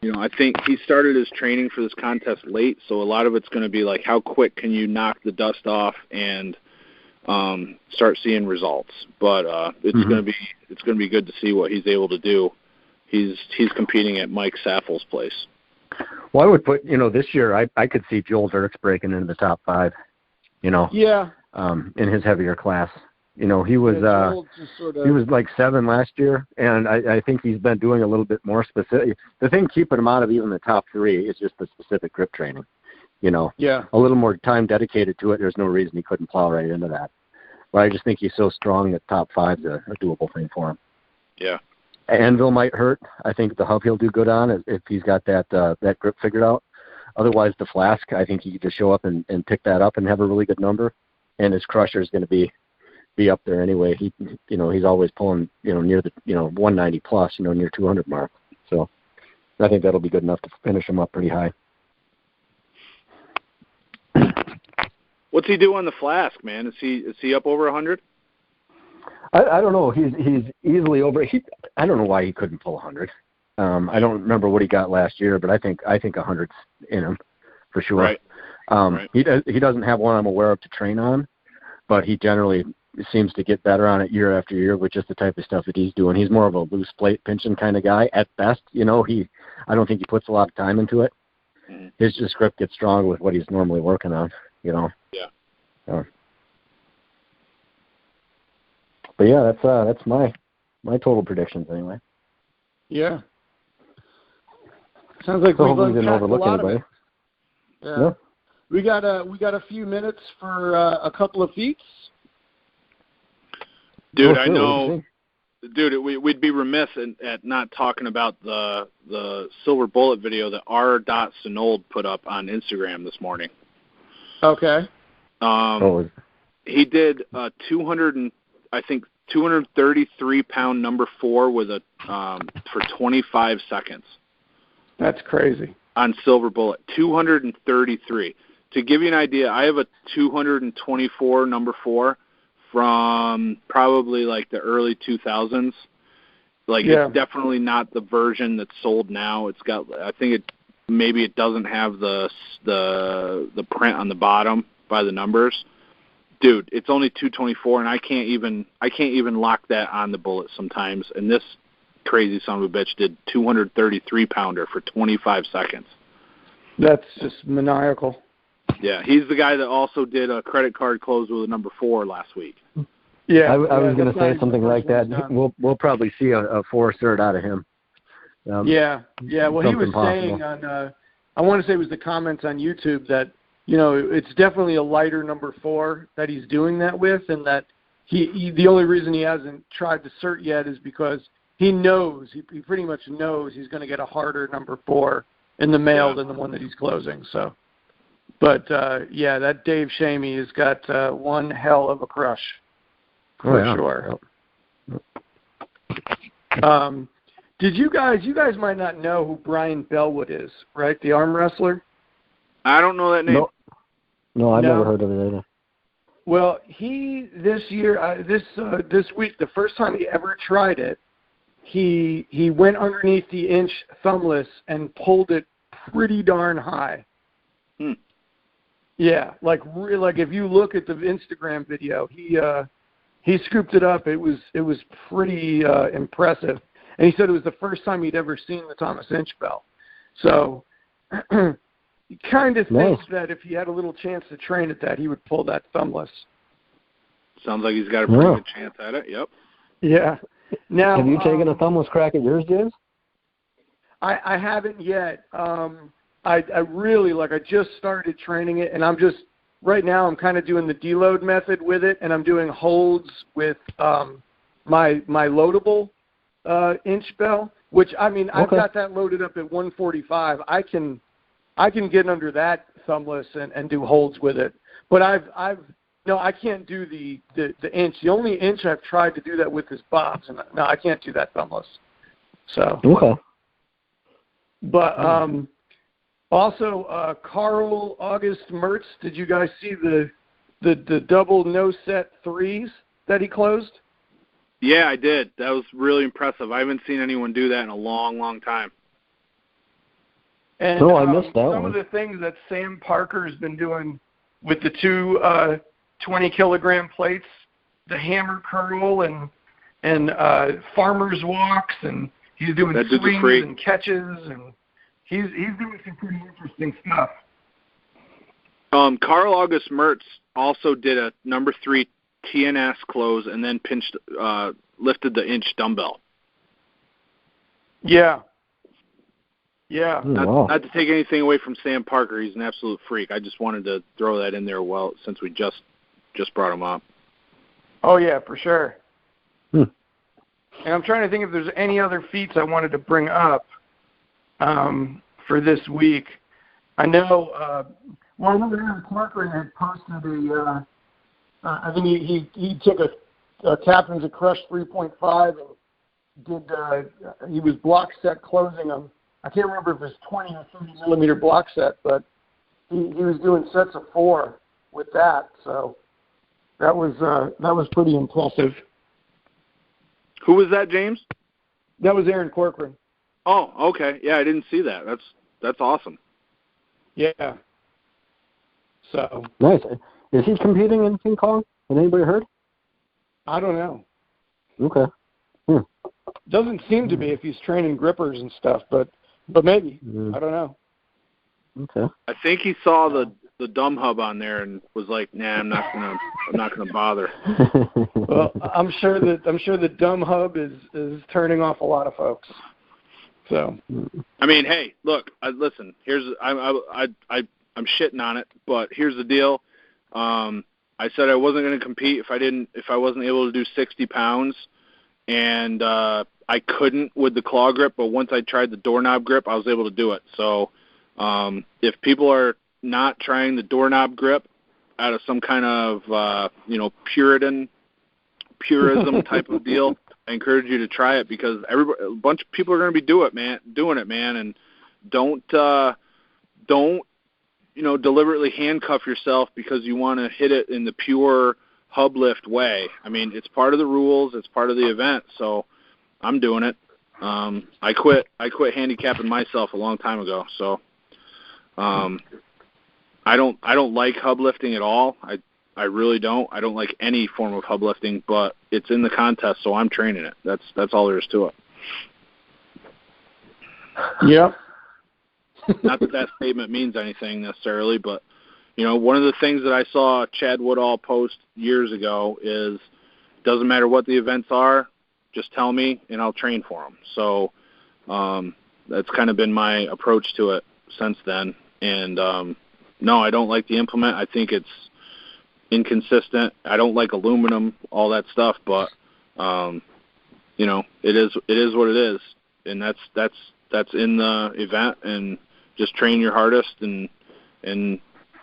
I think he started his training for this contest late, so a lot of it's going to be like how quick can you knock the dust off and start seeing results. But it's going to be good to see what he's able to do. He's competing at Mike Saffel's place. Well, I would put, this year I could see Joel Dirks breaking into the top 5, in his heavier class. He was he was like 7 last year, and I think he's been doing a little bit more specific. The thing keeping him out of even the top 3 is just the specific grip training. A little more time dedicated to it. There's no reason he couldn't plow right into that. But I just think he's so strong that top 5's a doable thing for him. Yeah. Anvil might hurt. I think the hub he'll do good on if he's got that grip figured out. Otherwise, the Flask, I think he could just show up and pick that up and have a really good number. And his crusher is going to be up there anyway. He's always pulling near the 190 plus, near 200 mark. So I think that'll be good enough to finish him up pretty high. What's he do on the Flask, man? Is he up over 100? I don't know. He's easily over. I don't know why he couldn't pull 100. I don't remember what he got last year, but I think 100's in him for sure. Right. Right. He doesn't have one I'm aware of to train on, but he generally seems to get better on it year after year with just the type of stuff that he's doing. He's more of a loose plate pinching kind of guy at best. I don't think he puts a lot of time into it. Mm-hmm. His just grip gets strong with what he's normally working on. Yeah. But yeah, that's my total predictions anyway. Yeah. Sounds like we've didn't overlook anybody. Yeah. We got a few minutes for a couple of feats. Dude, sure. Dude, we'd be remiss at not talking about the silver bullet video that R. Sinold put up on Instagram this morning. Okay. He did 233 pound number 4 with a for 25 seconds. That's crazy. On silver bullet, 233. To give you an idea, I have a 224 number 4 from probably like the early 2000s. Like it's definitely not the version that's sold now. It's got, I think it doesn't have the print on the bottom by the numbers. Dude, it's only 224, and I can't even lock that on the bullet sometimes. And this crazy son of a bitch did 233 pounder for 25 seconds. That's just maniacal. Yeah, he's the guy that also did a credit card close with a number 4 last week. Yeah, I was going to say something like that. We'll probably see a 4 cert out of him. Well, he was saying on, I want to say it was the comments on YouTube that, you know, it's definitely a lighter number 4 that he's doing that with, and that he the only reason he hasn't tried the cert yet is because he knows, he pretty much knows he's going to get a harder number 4 in the mail than the one that he's closing. So, but that Dave Shamey has got one hell of a crush for sure. Did you guys might not know who Brian Bellwood is, right? The arm wrestler. I don't know that name. No, I've never heard of it either. Well, he this year, this week, the first time he ever tried it, he went underneath the inch thumbless and pulled it pretty darn high. Yeah, like if you look at the Instagram video, he scooped it up. It was pretty impressive, and he said it was the first time he'd ever seen the Thomas Inch bell. So he kind of thinks that if he had a little chance to train at that, he would pull that thumbless. Sounds like he's got a pretty good chance at it. Yep. Yeah. Now, have you taken a thumbless crack at yours, James? I haven't yet. I really, I just started training it, and right now I'm kind of doing the deload method with it, and I'm doing holds with my loadable inch bell, which, I mean, I've got that loaded up at 145. I can get under that thumbless and do holds with it. But I can't do the inch. The only inch I've tried to do that with is Bob's, and no, I can't do that thumbless. So. Okay. But also Carl August Mertz, did you guys see the double no set 3s that he closed? Yeah, I did. That was really impressive. I haven't seen anyone do that in a long, long time. And I missed that some of the things that Sam Parker's been doing with the two 20-kilogram plates, the hammer curl and farmer's walks, and he's doing swings and catches, and he's doing some pretty interesting stuff. Carl August Mertz also did a number 3 TNS close and then lifted the inch dumbbell. Yeah. Yeah. Not to take anything away from Sam Parker. He's an absolute freak. I just wanted to throw that in there since we just brought him up. Oh, yeah, for sure. And I'm trying to think if there's any other feats I wanted to bring up for this week. I know, I remember Aaron Corcoran had posted I think he took a Captain's of Crush 3.5 and he was block set closing them. I can't remember if it was 20 or 30 millimeter block set, but he was doing sets of 4 with that. So that was pretty impressive. Who was that, James? That was Aaron Corcoran. Oh, okay. Yeah, I didn't see that. That's awesome. Yeah. So nice. Is he competing in King Kong? Has anybody heard? I don't know. Okay. Doesn't seem to be if he's training grippers and stuff, but maybe. I don't know. Okay. I think he saw the dumb hub on there and was like, "Nah, I'm not gonna bother." Well, I'm sure the dumb hub is turning off a lot of folks. So. I mean, hey, look, listen. I'm shitting on it, but here's the deal. I said I wasn't going to compete if I wasn't able to do 60 pounds, and I couldn't with the claw grip, but once I tried the doorknob grip, I was able to do it. So if people are not trying the doorknob grip out of some kind of, purism type of deal, I encourage you to try it, because a bunch of people are going to be doing it, man, and don't deliberately handcuff yourself because you want to hit it in the pure hub lift way. I mean, it's part of the rules, it's part of the event, so I'm doing it. I quit handicapping myself a long time ago, so I don't like hub lifting at all. I really don't. I don't like any form of hub lifting, but it's in the contest, so I'm training it. That's all there is to it. Yep. Not that statement means anything necessarily, but one of the things that I saw Chad Woodall post years ago is, doesn't matter what the events are, just tell me and I'll train for them. So that's kind of been my approach to it since then. And no, I don't like the implement. I think it's inconsistent. I don't like aluminum, all that stuff, but it is what it is, and that's in the event. And just train your hardest and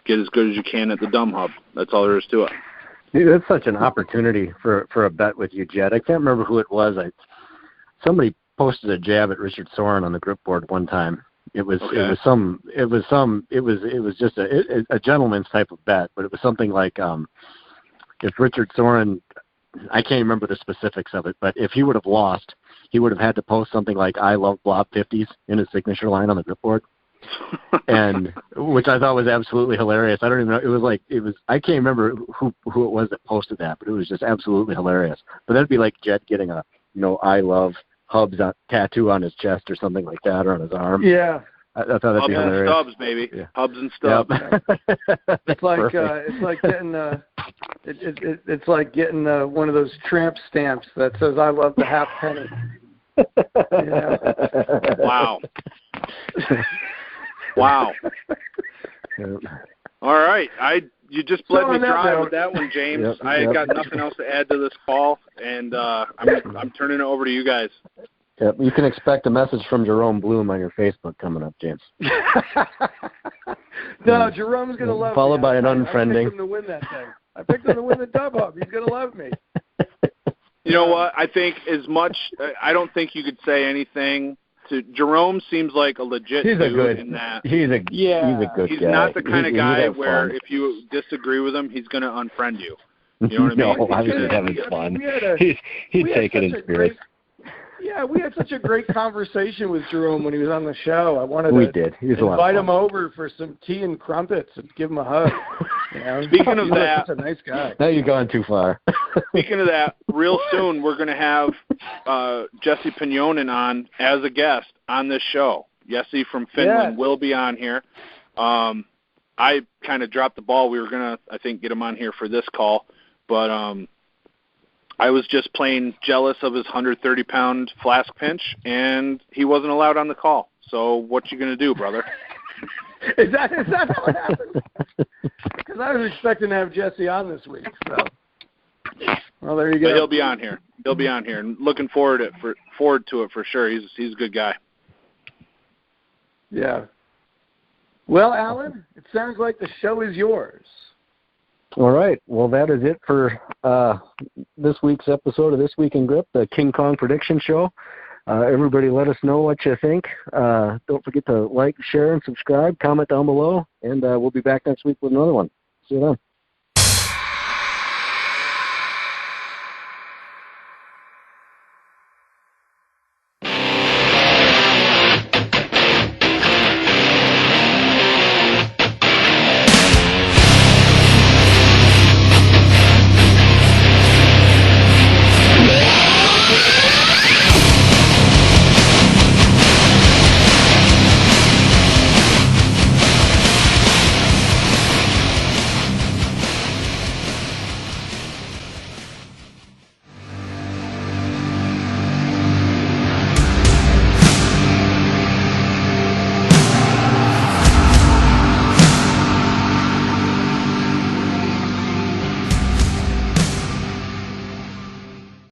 get as good as you can at the dumb hub. That's all there is to it. Dude, that's such an opportunity for a bet with you, Jedd. I can't remember who it was. Somebody posted a jab at Richard Soren on the grip board one time. It was just a gentleman's type of bet, but it was something like if Richard Soren, I can't remember the specifics of it, but if he would have lost, he would have had to post something like "I love Blob 50s" in his signature line on the grip board. And which I thought was absolutely hilarious. I don't even know. I can't remember who it was that posted that, but it was just absolutely hilarious. But that'd be like Jedd getting a "I love Hubs" tattoo on his chest or something like that, or on his arm. Yeah. I thought that'd be hilarious. Hubs and stubs, baby. Yeah. Hubs and stubs. Yep. It's like getting it's like getting one of those tramp stamps that says "I love the half penny." Yeah. Wow. Wow. All right. You just bled me dry with that one, James. Yep, I got nothing else to add to this call, and I'm turning it over to you guys. Yep. You can expect a message from Jerome Bloom on your Facebook coming up, James. No, Jerome's going to love me. Followed by an unfriending. I picked him to win that thing. I picked him to win the dub hub. He's going to love me. You know what? I think I don't think you could say anything to Jerome. Seems like a legit dude in that. He's a good He's guy. not the kind of guy where fun. if you disagree with him, he's going to unfriend you. You know what I mean? No, I was just having fun. He'd take it in spirit. Yeah, we had such a great conversation with Jerome when he was on the show. I wanted to invite him over for some tea and crumpets and give him a hug. Speaking of that, such a nice guy. Now you've gone too far. Speaking of that, real soon we're going to have Jesse Pignonin on as a guest on this show. Jesse from Finland will be on here. I kind of dropped the ball. We were going to, I think, get him on here for this call, but I was just plain jealous of his 130-pound Flask pinch, and he wasn't allowed on the call. So what you going to do, brother? Is that how it happened? Because I was expecting to have Jesse on this week. So, well, there you go. But he'll be on here. He'll be on here, and looking forward to it for sure. He's a good guy. Yeah. Well, Alan, it sounds like the show is yours. All right. Well, that is it for this week's episode of This Week in Grip, the King Kong Prediction Show. Everybody let us know what you think. Don't forget to like, share, and subscribe. Comment down below, and we'll be back next week with another one. See you then.